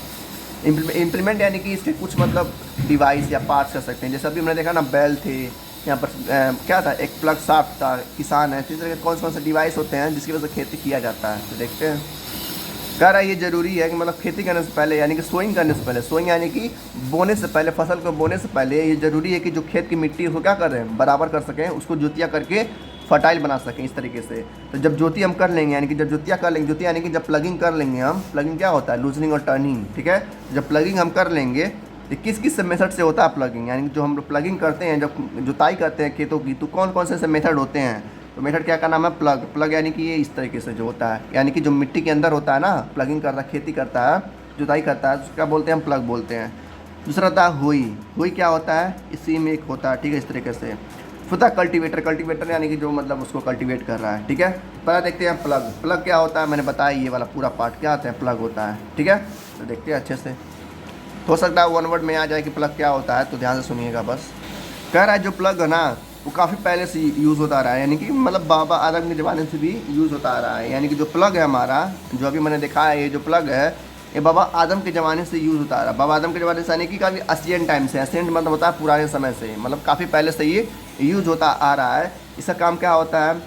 इम्प्लीमेंट यानी कि इसके कुछ मतलब डिवाइस या पार्ट्स कर सकते हैं। जैसे अभी हमने देखा ना, बैल थे यहाँ पर, क्या था, एक प्लग साफ्ट था, किसान है, तो इस तरह के कौन से डिवाइस होते हैं जिसकी वजह से खेती किया जाता है। तो देखते हैं। कह रहा है ये ज़रूरी है कि मतलब खेती करने से पहले यानी कि सोइंग करने से पहले, सोइंग यानी कि बोने से पहले, फसल को बोने से पहले ये ज़रूरी है कि जो खेत की मिट्टी उसको क्या कर रहे हैं, बराबर कर सकें, उसको जुतिया करके फर्टाइल बना सकें इस तरीके से। तो जब ज्योति हम कर लेंगे, यानी कि जब जुतिया कर लेंगे, ज्योति यानी कि जब प्लगिंग कर लेंगे हम, प्लगिंग क्या होता है, लूजनिंग और टर्निंग, ठीक है। जब प्लगिंग हम कर लेंगे तो किस मेथड से होता है प्लगिंग, यानी कि जो हम प्लगिंग करते हैं, जब जुताई करते हैं खेतों की, तो कौन कौन से मेथड होते हैं। तो मेथड क्या का नाम है, प्लग यानी कि ये इस तरीके से जो होता है, यानी कि जो मिट्टी के अंदर होता है ना, प्लगिंग करता है, खेती करता है, जुताई करता है, उसको क्या बोलते हैं, हम प्लग बोलते हैं। दूसरा होता है हुई क्या होता है, इसी में एक होता है, ठीक है, इस तरीके से। फिर कल्टीवेटर यानी कि जो मतलब उसको कल्टीवेट कर रहा है, ठीक है। पहले देखते हैं प्लग क्या होता है, मैंने बताया ये वाला पूरा पार्ट क्या होता है, प्लग होता है, ठीक है। तो देखते हैं अच्छे से, हो सकता है वन वर्ड में आ जाए कि प्लग क्या होता है, तो ध्यान से सुनिएगा बस। कह रहा है जो प्लग है ना वो काफ़ी पहले से यूज़ होता आ रहा है, यानी कि मतलब बाबा आदम के ज़माने से भी यूज़ होता आ रहा है। यानी कि जो प्लग है हमारा, जो अभी मैंने देखा है, ये जो प्लग है ये बाबा आदम के ज़माने से यूज़ होता आ रहा है। बाबा आदम के ज़माने से यानी कि काफ़ी एशियन टाइम से, एशियन मतलब होता है पुराने समय से, मतलब काफ़ी पहले से ये यूज़ होता आ रहा है। इसका काम क्या होता है,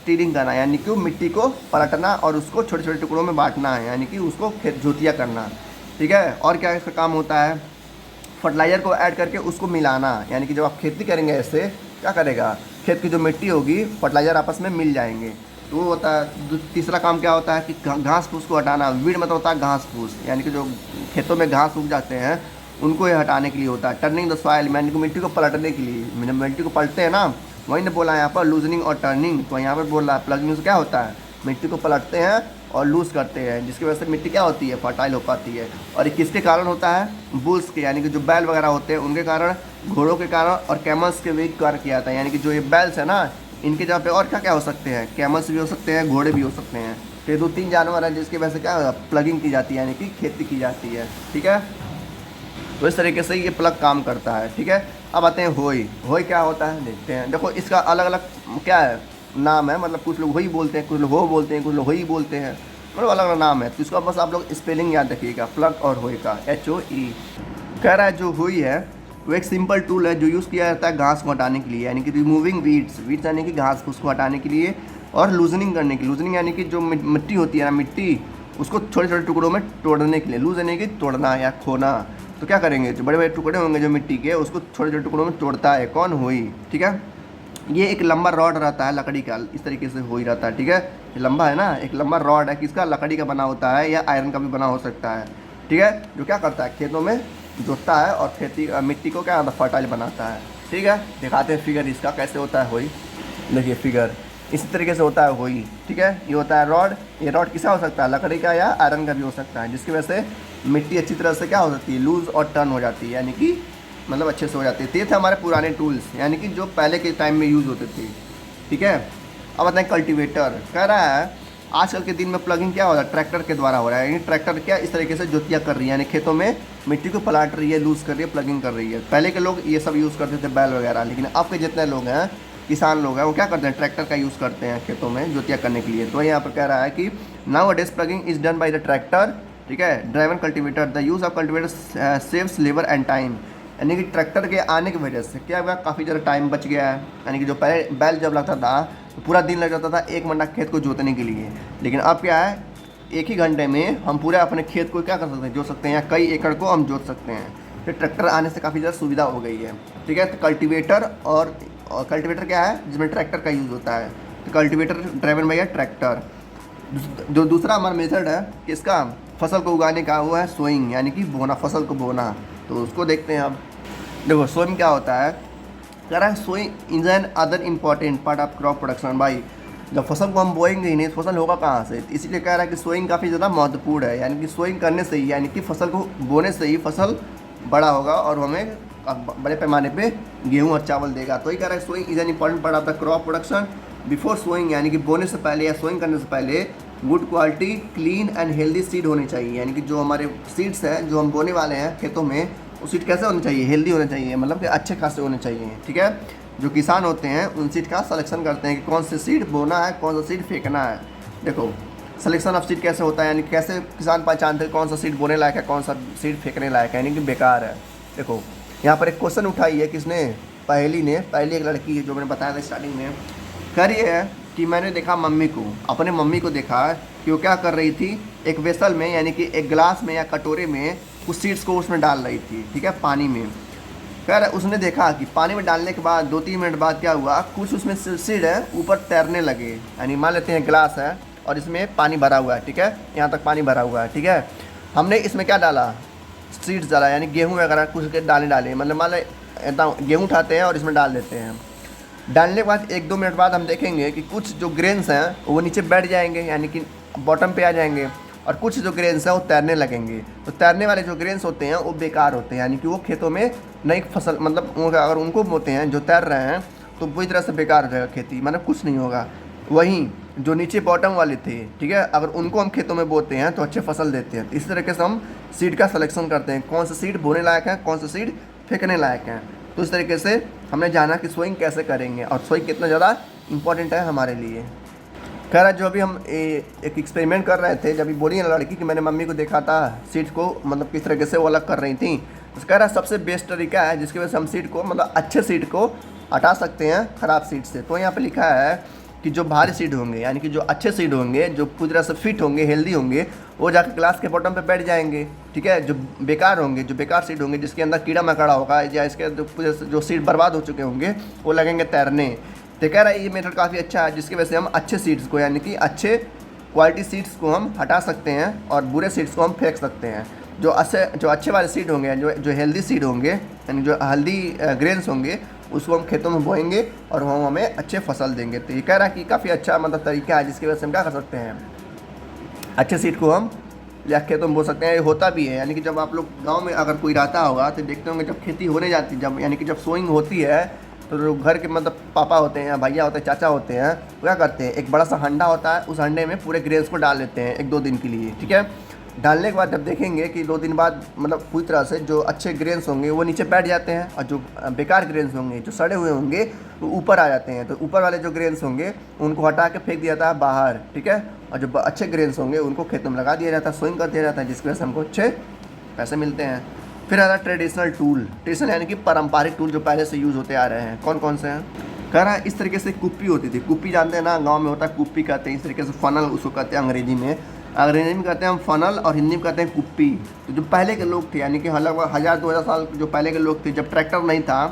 टीलिंग करना, यानी कि मिट्टी को पलटना और उसको छोटे छोटे टुकड़ों में बांटना है, यानी कि उसको खेत जोतिया करना, ठीक है। और क्या इसका काम होता है, फर्टिलाइज़र को ऐड करके उसको मिलाना, यानी कि जब आप खेती करेंगे ऐसे क्या करेगा, खेत की जो मिट्टी होगी फर्टिलाइज़र आपस में मिल जाएंगे, तो वो होता है। तीसरा काम क्या होता है कि घास फूस को हटाना, वीड मतलब होता है घास फूस, यानी कि जो खेतों में घास उग जाते हैं उनको ये हटाने के लिए होता है। टर्निंग द सॉइल यानी कि मिट्टी को पलटने के लिए, जब मिट्टी को पलटते हैं ना, वही ने बोला यहाँ पर लूजनिंग और टर्निंग, तो यहाँ पर बोल रहा है प्लगिंग से क्या होता है, मिट्टी को पलटते हैं और लूज़ करते हैं, जिसकी वजह से मिट्टी क्या होती है, फर्टाइल हो पाती है। और ये किसके कारण होता है, बुल्स के, यानी कि जो बैल वगैरह होते हैं उनके कारण, घोड़ों के कारण और कैमल्स के भी कार्य किया जाता है। यानी कि जो ये बैल्स है ना, इनके जगह पे और क्या क्या हो सकते हैं, कैमल्स भी हो सकते हैं, घोड़े भी हो सकते हैं, तो ये 2-3 जानवर हैं जिसकी वजह से क्या प्लगिंग की जाती है, यानी कि खेती की जाती है, ठीक है। तो इस तरीके से ये प्लग काम करता है, ठीक है। अब आते हैं होई। होई क्या होता है देखते हैं। देखो इसका अलग अलग क्या है नाम है, मतलब कुछ लोग होई बोलते हैं, कुछ लोग हो बोलते हैं, कुछ लोग होई बोलते हैं, मतलब अलग अलग नाम है। तो इसका बस आप लोग स्पेलिंग याद रखिएगा, प्लग और होई का, HOE। कह रहा है जो होई है वो एक सिंपल टूल है जो यूज़ किया जाता है घास को हटाने के लिए, यानी कि रिमूविंग वीड्स, वीड्स यानी कि घास को उसको हटाने के लिए, और लूजनिंग करने के लिए। लूजनिंग यानी कि जो मिट्टी होती है ना, मिट्टी उसको छोटे छोटे टुकड़ों में तोड़ने के लिए। लूज यानी कि तोड़ना या खोना। तो क्या करेंगे, जो बड़े बड़े टुकड़े होंगे जो मिट्टी के, उसको छोटे छोटे टुकड़ों में तोड़ता है कौन, होई, ठीक है। ये एक लंबा रॉड रहता है लकड़ी का, इस तरीके से होई रहता है, ठीक है। ये लंबा है ना, एक लंबा रॉड है, किसका, लकड़ी का बना होता है या आयरन का भी बना हो सकता है, ठीक है। जो क्या करता है, खेतों में जोतता है और खेती मिट्टी को क्या फर्टाइल बनाता है, ठीक है। दिखाते हैं फिगर इसका कैसे होता है होई। देखिए फिगर इसी तरीके से होता है होई, ठीक है। ये होता है रॉड। ये रॉड किसा हो सकता है, लकड़ी का या आयरन का भी हो सकता है, जिसकी वजह से मिट्टी अच्छी तरह से क्या हो सकती है, लूज और टर्न हो जाती है, यानी कि मतलब अच्छे से हो जाती है। तो ये थे हमारे पुराने टूल्स, यानी कि जो पहले के टाइम में यूज़ होते थे, ठीक है। अब बताएं कल्टीवेटर। कह रहा है आजकल के दिन में प्लगिंग क्या हो रहा है, ट्रैक्टर के द्वारा हो रहा है, यानी ट्रैक्टर क्या इस तरीके से जोतियाँ कर रही है, यानी खेतों में मिट्टी को पलाट रही है, लूज़ कर रही है, प्लगिंग कर रही है। पहले के लोग ये सब यूज़ करते थे बैल वगैरह, लेकिन अब के जितने लोग हैं किसान लोग हैं वो क्या करते हैं, ट्रैक्टर का यूज़ करते हैं खेतों में जोतियाँ करने के लिए। तो यहाँ पर कह रहा है कि now a days plugging is done by the tractor, ठीक है, driven cultivator. The use of cultivator saves labour and time, यानी कि ट्रैक्टर के आने की वजह से क्या हुआ, काफ़ी ज़्यादा टाइम बच गया है। यानी कि जो पहले बैल जब लगता था तो पूरा दिन लग जाता था एक मंडा खेत को जोतने के लिए, लेकिन अब क्या है, एक ही घंटे में हम पूरे अपने खेत को क्या कर सकते हैं, जोत सकते हैं, या कई एकड़ को हम जोत सकते हैं। तो ट्रैक्टर आने से काफ़ी ज़्यादा सुविधा हो गई है, ठीक है। तो कल्टीवेटर और कल्टीवेटर क्या है, जिसमें ट्रैक्टर का यूज़ होता है। तो कल्टीवेटर ड्राइवन बाय ट्रैक्टर। जो दूसरा हमारा मेथड है किसका, फसल को उगाने का, वो है सोइंग, यानी कि बोना, फसल को बोना। तो उसको देखते हैं अब। देखो सोइंग क्या होता है, कह रहा है sowing is another important part of crop production. भाई जब फसल को हम बोएंगे ही नहीं तो फसल होगा कहाँ से, इसीलिए कह रहा है कि सोइंग काफ़ी ज़्यादा महत्वपूर्ण है, यानी कि सोइंग करने से ही, यानी कि फसल को बोने से ही फसल बड़ा होगा और हमें बड़े पैमाने पे गेहूँ और चावल देगा। तो ये कह रहा है sowing is an important part of the crop production before sowing, यानी कि बोने से पहले या सोइंग करने से पहले good quality clean and healthy seed होनी चाहिए। यानी कि जो हमारे सीड्स हैं जो हम बोने वाले हैं खेतों में, वो सीड कैसे होने चाहिए, हेल्दी होने चाहिए, मतलब कि अच्छे खासे होने चाहिए, ठीक है। जो किसान होते हैं उन सीड का सिलेक्शन करते हैं कि कौन से सीड बोना है, कौन सा सीड फेंकना है। देखो सिलेक्शन ऑफ सीड कैसे होता है, यानी कैसे किसान पहचानते हैं कौन सा सीड बोने लायक है, कौन सा सीड फेंकने लायक है, यानी कि बेकार है। देखो यहाँ पर एक क्वेश्चन उठाई है किसने, पहली ने, पहली एक लड़की है जो मैंने बताया था स्टार्टिंग में। कह रही है कि मैंने देखा मम्मी को, अपने मम्मी को देखा कि वो क्या कर रही थी, एक वेसल में यानी कि एक गिलास में या कटोरे में कुछ सीड्स को उसमें डाल रही थी, ठीक है, पानी में। कह रहा उसने देखा कि पानी में डालने के बाद 2-3 मिनट बाद क्या हुआ, कुछ उसमें सीड है ऊपर तैरने लगे। यानी मान लेते हैं गिलास है और इसमें पानी भरा हुआ है, ठीक है, यहाँ तक पानी भरा हुआ है, ठीक है। हमने इसमें क्या डाला, सीड्स डाला, यानी गेहूँ वगैरह कुछ के दाने डाले, मतलब मान लें गेहूँ उठाते हैं और इसमें डाल देते हैं। डालने के बाद 1-2 मिनट बाद हम देखेंगे कि कुछ जो ग्रेन्स हैं वो नीचे बैठ जाएंगे, यानी कि बॉटम पे आ जाएंगे, और कुछ जो ग्रेन्स हैं वो तैरने लगेंगे। तो तैरने वाले जो ग्रेन्स होते हैं वो बेकार होते हैं, यानी कि वो खेतों में नई फसल, मतलब अगर उनको बोते हैं जो तैर रहे हैं तो पूरी तरह से बेकार हो जाएगा खेती, मतलब कुछ नहीं होगा। वहीं जो नीचे बॉटम वाले थे, ठीक है, अगर उनको हम खेतों में बोते हैं तो अच्छे फसल देते हैं। तो इस तरीके से हम सीड का सिलेक्शन करते हैं, कौन सा सीड बोने लायक है, कौन सा सीड फेंकने लायक है। तो इस तरीके से हमने जाना कि सोइंग कैसे करेंगे और सोइंग कितना ज़्यादा इंपॉर्टेंट है हमारे लिए। कह रहा जो अभी हम एक एक्सपेरिमेंट कर रहे थे, जब भी बोली है लड़की कि मैंने मम्मी को देखा था सीड को मतलब किस तरीके से वो अलग कर रही थी, तो कह रहा सबसे बेस्ट तरीका है जिसकी वजह से हम सीड को मतलब अच्छे सीड को हटा सकते हैं ख़राब सीड से। तो यहाँ पे लिखा है कि जो भारी सीड होंगे, यानी कि जो अच्छे सीड होंगे, जो पूरी तरह से फिट होंगे, हेल्दी होंगे, वो जाकर ग्लास के बॉटम पे बैठ जाएंगे, ठीक है। जो बेकार होंगे, जो बेकार सीड होंगे, जिसके अंदर कीड़ा मकोड़ा होगा या इसके जो सीड बर्बाद हो चुके होंगे, वो लगेंगे तैरने। तो कह रहा है ये मेथड काफ़ी अच्छा है, जिसकी वजह से हम अच्छे सीड्स को, यानी कि अच्छे क्वालिटी सीड्स को हम हटा सकते हैं और बुरे सीड्स को हम फेंक सकते हैं। जो अच्छे वाले सीड होंगे, जो हेल्दी सीड होंगे, यानी जो हेल्दी ग्रेन्स होंगे, उसको हम खेतों में बोएंगे और वो हमें अच्छे फसल देंगे। तो ये कह रहा है कि काफ़ी अच्छा मतलब तरीका है, जिसकी वजह से हम क्या कर सकते हैं, अच्छे सीड को हम या खेतों में बो सकते हैं। ये होता भी है, यानी कि जब आप लोग गांव में अगर कोई रहता होगा तो देखते होंगे जब खेती होने जाती, जब यानी कि जब सोइंग होती है तो जो घर के मतलब पापा होते हैं या भैया होते हैं, चाचा होते हैं, वो क्या करते हैं, एक बड़ा सा हंडा होता है, उस हंडे में पूरे ग्रेन्स को डाल लेते हैं 1-2 दिन के लिए, ठीक है। डालने के बाद जब देखेंगे कि 2 दिन बाद मतलब पूरी तरह से जो अच्छे ग्रेन्स होंगे वो नीचे बैठ जाते हैं, और जो बेकार ग्रेन्स होंगे, जो सड़े हुए होंगे, वो ऊपर आ जाते हैं। तो ऊपर वाले जो ग्रेन्स होंगे उनको हटा के फेंक दिया जाता है बाहर, ठीक है। और जो अच्छे ग्रेन्स होंगे उनको खेतों में लगा दिया जाता है, सोइंग कर दिया जाता है, जिसकी वजह से हमको अच्छे पैसे मिलते हैं। फिर आता है ट्रेडिशनल टूल। ट्रेडिशनल यानी कि पारंपरिक टूल जो पहले से यूज़ होते आ रहे हैं। कौन कौन से हैं? कह रहा है इस तरीके से कुप्पी होती थी। कुप्पी जानते हैं ना, गांव में होता है कुप्पी कहते हैं। इस तरीके से फनल उसको कहते हैं अंग्रेजी में। अंग्रेजी में कहते हैं हम फनल, और हिंदी में कहते हैं कुप्पी। तो जो पहले के लोग थे, यानी कि लगभग 1000-2000 साल जो पहले के लोग थे, जब ट्रैक्टर नहीं था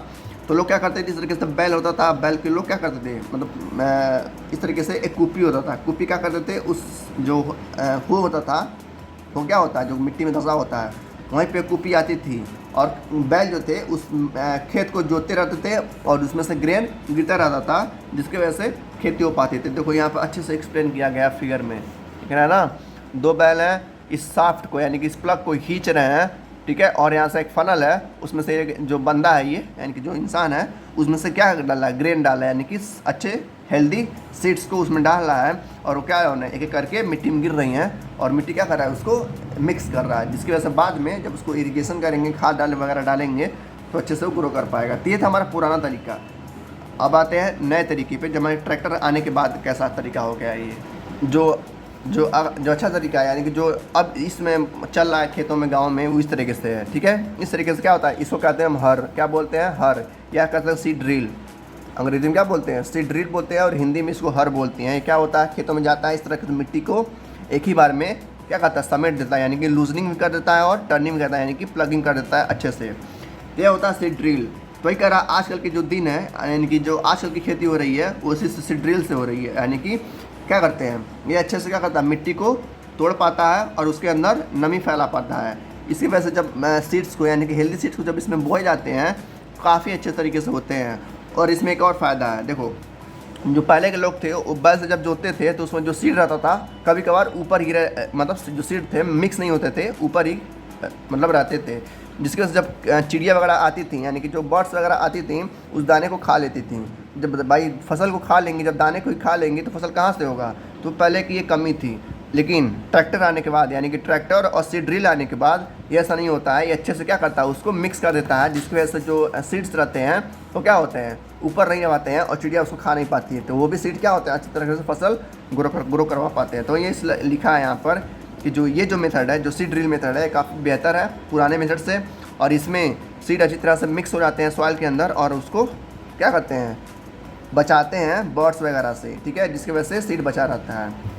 तो लोग क्या करते थे, इस तरीके से बैल होता था, बैल के लोग क्या करते थे, मतलब इस तरीके से एक कुप्पी होता था। कुप्पी क्या करते थे, उस जो हो होता था, वो क्या होता है, जो मिट्टी में धंसा होता है, वहीं पे कुप्पी आती थी, और बैल जो थे उस खेत को जोतते रहते थे, और उसमें से ग्रेन गिरता रहता था, जिसकी वजह से खेती हो पाती थी। देखो यहाँ पर अच्छे से एक्सप्लेन किया गया फिगर में, ठीक है ना। 2 बैल हैं, इस साफ्ट को यानी कि इस प्लग को खींच रहे हैं, ठीक है। और यहाँ से एक फनल है, उसमें से जो बंदा है ये, यानी कि जो इंसान है, उसमें से क्या डाला है, ग्रेन डाला है, यानी कि अच्छे हेल्दी सीड्स को उसमें डाल रहा है। और वो क्या है, एक एक करके मिट्टी में गिर रही हैं, और मिट्टी क्या कर रहा है, उसको मिक्स कर रहा है, जिसकी वजह से बाद में जब उसको इरिगेशन करेंगे, खाद वगैरह डालेंगे, तो अच्छे से वो ग्रो कर पाएगा। तो ये था हमारा पुराना तरीका। अब आते हैं नए तरीके पे, जब हमारे ट्रैक्टर आने के बाद कैसा तरीका हो गया ये, जो अच्छा तरीका है, यानी कि जो अब इसमें चल रहा है खेतों में, गांव में, वो इस तरीके से है, ठीक है। इस तरीके से क्या होता है, इसको कहते हैं हम हर, क्या बोलते हैं, हर, या कहते हैं सीड ड्रिल। अंग्रेजी में क्या बोलते हैं, सीड ड्रिल बोलते हैं, और हिंदी में इसको हर बोलते हैं। क्या होता है, खेतों में जाता है, इस तरह की मिट्टी को एक ही बार में क्या करता है, समेट देता है, यानी कि लूजनिंग भी कर देता है, और टर्निंग भी करता है, यानी कि प्लगिंग कर देता है अच्छे से। ये होता है सीड ड्रिल। तो वही कह रहा, आजकल के जो दिन है, यानी कि जो आजकल की खेती हो रही है, वो उसी सीड ड्रिल से हो रही है। यानी कि क्या करते हैं, ये अच्छे से क्या करता है, मिट्टी को तोड़ पाता है, और उसके अंदर नमी फैला पाता है। इसी वजह से जब सीड्स को, यानी कि हेल्दी सीड्स को जब इसमें बोए जाते हैं, काफ़ी अच्छे तरीके से होते हैं। और इसमें एक और फ़ायदा है, देखो जो पहले के लोग थे, वो बैल से जब जोतते थे, तो उसमें जो सीड रहता था, कभी कभार ऊपर ही मतलब जो सीड थे मिक्स नहीं होते थे, ऊपर ही मतलब रहते थे, जिसकी वजह से जब चिड़िया वगैरह आती थी, यानी कि जो बर्ड्स वगैरह आती थी, उस दाने को खा लेती थी। जब भाई फसल को खा लेंगी, जब दाने को ही खा लेंगी, तो फसल कहाँ से होगा। तो पहले की ये कमी थी। लेकिन ट्रैक्टर आने के बाद, यानी कि ट्रैक्टर और सीड ड्रिल आने के बाद, ये ऐसा नहीं होता है। ये अच्छे से क्या करता है, उसको मिक्स कर देता है, जिसकी वजह से जो सीड्स रहते हैं वो क्या होते हैं, ऊपर नहीं आते हैं, और चिड़िया उसको खा नहीं पाती है। तो वो भी सीड क्या होते हैं, अच्छी तरह से फसल ग्रो करवा पाते हैं। तो ये लिखा है यहाँ पर कि जो मेथड है, जो सीड ड्रिल मेथड है, काफ़ी बेहतर है पुराने मेथड से। और इसमें सीड अच्छी तरह से मिक्स हो जाते हैं सॉइल के अंदर, और उसको क्या करते हैं, बचाते हैं बर्ड्स वगैरह से, ठीक है, जिसकी वजह से सीड बचा रहता है।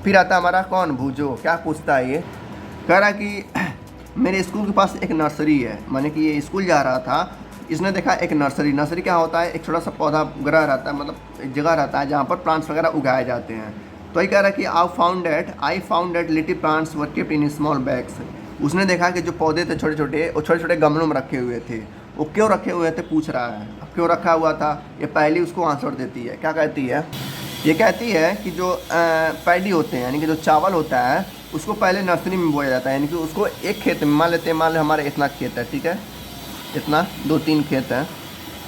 फिर आता है हमारा कौन, भूजो। क्या पूछता है ये, कह रहा कि मेरे स्कूल के पास एक नर्सरी है। माने कि ये स्कूल जा रहा था, इसने देखा एक नर्सरी। नर्सरी क्या होता है, एक छोटा सा पौधा ग्रह रहता है, मतलब एक जगह रहता है जहाँ पर प्लांट्स वगैरह उगाए जाते हैं। तो ये कह रहा है कि I found that little plants were kept in small bags. उसने देखा कि जो पौधे थे छोटे छोटे, वो छोटे छोटे गमलों में रखे हुए थे। वो क्यों रखे हुए थे पूछ रहा है। अब क्यों रखा हुआ था, ये पहली उसको आंसर देती है। क्या कहती है, ये कहती है कि जो पैडी होते हैं, यानी कि जो चावल होता है, उसको पहले नर्सरी में बोया जाता है। यानी कि उसको एक खेत में, मान लेते हैं, मान लो हमारे इतना खेत है, ठीक है, इतना 2-3 खेत है,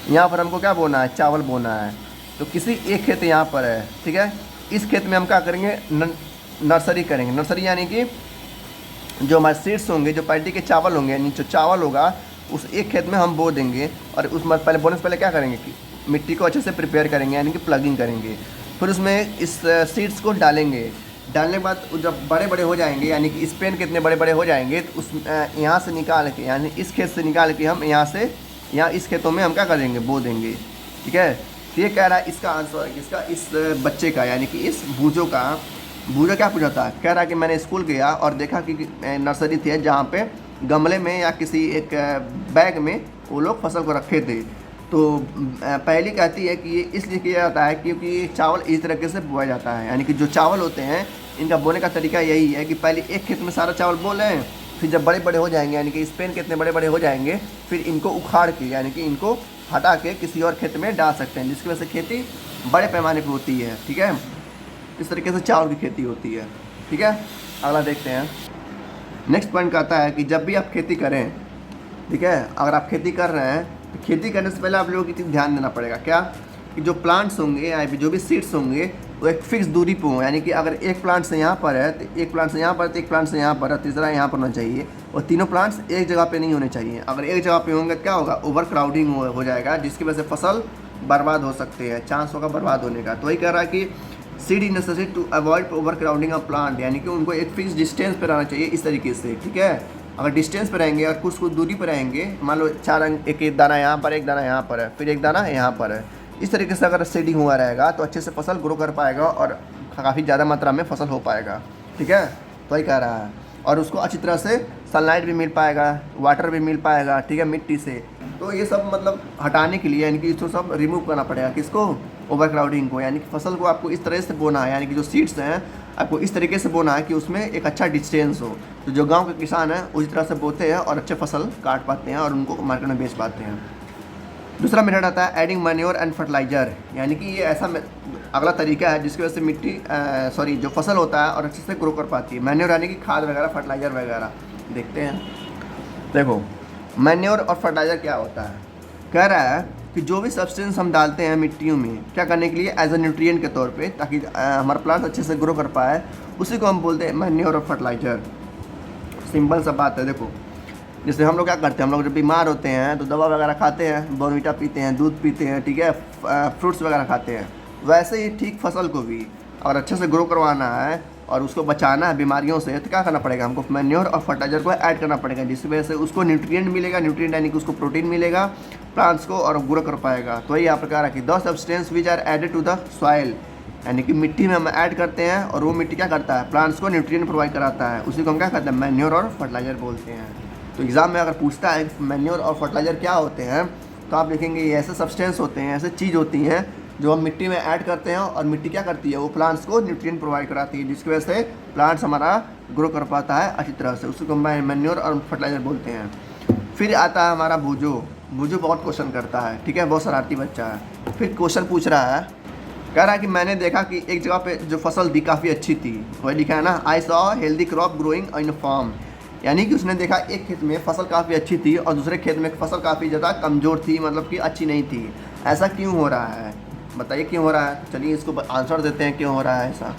यहाँ पर हमको क्या बोना है, चावल बोना है। तो किसी एक खेत यहाँ पर है, ठीक है, इस खेत में हम क्या करेंगे, नर्सरी करेंगे। नर्सरी यानी कि जो हमारे सीड्स होंगे, जो पैडी के चावल होंगे, यानी जो चावल होगा, उस एक खेत में हम बो देंगे। और उस पहले बोने से पहले क्या करेंगे कि मिट्टी को अच्छे से प्रिपेयर करेंगे, यानी कि प्लगिंग करेंगे। फिर उसमें इस सीड्स को डालेंगे। डालने के बाद जब बड़े बड़े हो जाएंगे, यानी कि स्पेन के इतने बड़े बड़े हो जाएंगे, तो उस यहाँ से निकाल के, यानी इस खेत से निकाल के हम यहाँ इस खेतों में हम क्या करेंगे, बो देंगे, ठीक है। तो ये कह रहा है इसका आंसर, इसका इस बच्चे का, यानी कि इस भूजो का। भूजो क्या पूछा था, कह रहा है कि मैंने स्कूल गया और देखा कि नर्सरी थी जहाँ पे गमले में या किसी एक बैग में वो लोग फसल को रखे थे। तो पहली कहती है कि ये इसलिए किया जाता है क्योंकि चावल इस तरीके से बोया जाता है। यानी कि जो चावल होते हैं, इनका बोने का तरीका यही है कि पहले एक खेत में सारा चावल बो लें, फिर जब बड़े बड़े हो जाएंगे, यानी कि स्पेन के इतने बड़े बड़े हो जाएंगे, फिर इनको उखाड़ के, यानी कि इनको हटा के किसी और खेत में डाल सकते हैं, जिसकी वजह से खेती बड़े पैमाने पर होती है, ठीक है। इस तरीके से चावल की खेती होती है, ठीक है। अगला देखते हैं। नेक्स्ट पॉइंट कहता है कि जब भी आप खेती करें, ठीक है, अगर आप खेती कर रहे हैं खेती करने से पहले आप लोगों को एक चीज़ ध्यान देना पड़ेगा, क्या कि जो प्लांट्स होंगे या फिर जो भी सीड्स होंगे वो एक फिक्स दूरी पे हो, यानी कि अगर एक प्लांट से यहाँ पर है तो एक प्लांट से यहाँ पर, तो एक प्लांट से यहाँ पर है, तीसरा यहाँ पर होना चाहिए, और तीनों प्लांट्स एक जगह पे नहीं होने चाहिए। अगर एक जगह पे होंगे तो क्या होगा, ओवर क्राउडिंग हो जाएगा, जिसकी वजह से फसल बर्बाद हो सकते हैं, चांस होगा बर्बाद होने का। तो वही कह रहा है कि seed is necessary to avoid overcrowding of plant, यानी कि उनको एक फिक्स डिस्टेंस पर रहना चाहिए इस तरीके से, ठीक है। अगर डिस्टेंस पर रहेंगे और कुछ दूरी पर रहेंगे, मान लो 4 अंक, एक दाना यहाँ पर, एक दाना यहाँ पर है, फिर एक दाना यहाँ पर है, इस तरीके से अगर सीडिंग हुआ रहेगा तो अच्छे से फसल ग्रो कर पाएगा और काफ़ी ज़्यादा मात्रा में फसल हो पाएगा, ठीक है। तो वही कह रहा है, और उसको अच्छी तरह से सनलाइट भी मिल पाएगा, वाटर भी मिल पाएगा, ठीक है, मिट्टी से। तो ये सब मतलब हटाने के लिए, यानी कि इसको सब रिमूव करना पड़ेगा, किसको, ओवर क्राउडिंग को, यानी कि फसल को आपको इस तरह से बोना है, यानी कि जो सीड्स हैं आपको इस तरीके से बोना है कि उसमें एक अच्छा डिस्टेंस हो। तो जो गांव के किसान हैं उसी तरह से बोते हैं और अच्छे फसल काट पाते हैं और उनको मार्केट में बेच पाते हैं। दूसरा मेथड आता है एडिंग मैन्योर एंड फर्टिलाइजर, यानी कि ये ऐसा अगला तरीका है जिसकी वजह से मिट्टी जो फसल होता है और अच्छे से ग्रो कर पाती है। मैन्योर यानी कि खाद वगैरह, फर्टिलाइजर वगैरह। देखते हैं, देखो मैन्योर और फर्टिलाइजर क्या होता है। कह रहा है कि जो भी सब्सटेंस हम डालते हैं मिट्टियों में, क्या करने के लिए, एज अ न्यूट्रिएंट के तौर पे, ताकि हमारा प्लांट अच्छे से ग्रो कर पाए, उसी को हम बोलते हैं मैन्योर और फर्टिलाइजर। सिंपल सा बात है। देखो जैसे हम लोग क्या करते हैं, हम लोग जब बीमार होते हैं तो दवा वगैरह खाते हैं, बॉर्नवीटा पीते हैं, दूध पीते हैं, ठीक है, फ्रूट्स वगैरह खाते हैं। वैसे ही ठीक फसल को भी अगर अच्छे से ग्रो करवाना है और उसको बचाना है बीमारियों से, तो क्या करना पड़ेगा, हमको मैन्योर और फर्टिलाइजर को ऐड करना पड़ेगा, जिसकी वजह से उसको न्यूट्रिएंट मिलेगा, न्यूट्रिएंट यानी कि उसको प्रोटीन मिलेगा प्लांट्स को और ग्रो कर पाएगा। तो यही यहाँ पर कह रहा है कि the substance which are added to the soil, यानी कि मिट्टी में हम ऐड करते हैं और वो मिट्टी क्या करता है, प्लांट्स को न्यूट्रिएंट प्रोवाइड कराता है, उसी को हम क्या कहते हैं, मैन्योर और फर्टिलाइजर बोलते हैं। तो एग्जाम में अगर पूछता है मैन्योर और फर्टिलाइजर क्या होते हैं, तो आप देखेंगे ये ऐसे सब्सटेंस होते हैं, ऐसे चीज़ होती हैं जो हम मिट्टी में ऐड करते हैं और मिट्टी क्या करती है, वो प्लांट्स को न्यूट्रिएंट प्रोवाइड कराती है, जिसकी वजह से प्लांट्स हमारा ग्रो कर पाता है अच्छी तरह से, उसको मैन्योर और फर्टिलाइजर बोलते हैं। फिर आता है हमारा भूजो। भूजो बहुत क्वेश्चन करता है, ठीक है, बहुत शरारती बच्चा है। फिर क्वेश्चन पूछ रहा है, कह रहा है कि मैंने देखा कि एक जगह पे जो फसल दी काफ़ी अच्छी थी, वही लिखा है ना, I saw healthy crop growing in farm, यानी कि उसने देखा एक खेत में फसल काफ़ी अच्छी थी और दूसरे खेत में फसल काफ़ी ज़्यादा कमज़ोर थी, मतलब कि अच्छी नहीं थी। ऐसा क्यों हो रहा है, बताइए क्यों हो रहा है। चलिए इसको आंसर देते हैं क्यों हो रहा है ऐसा।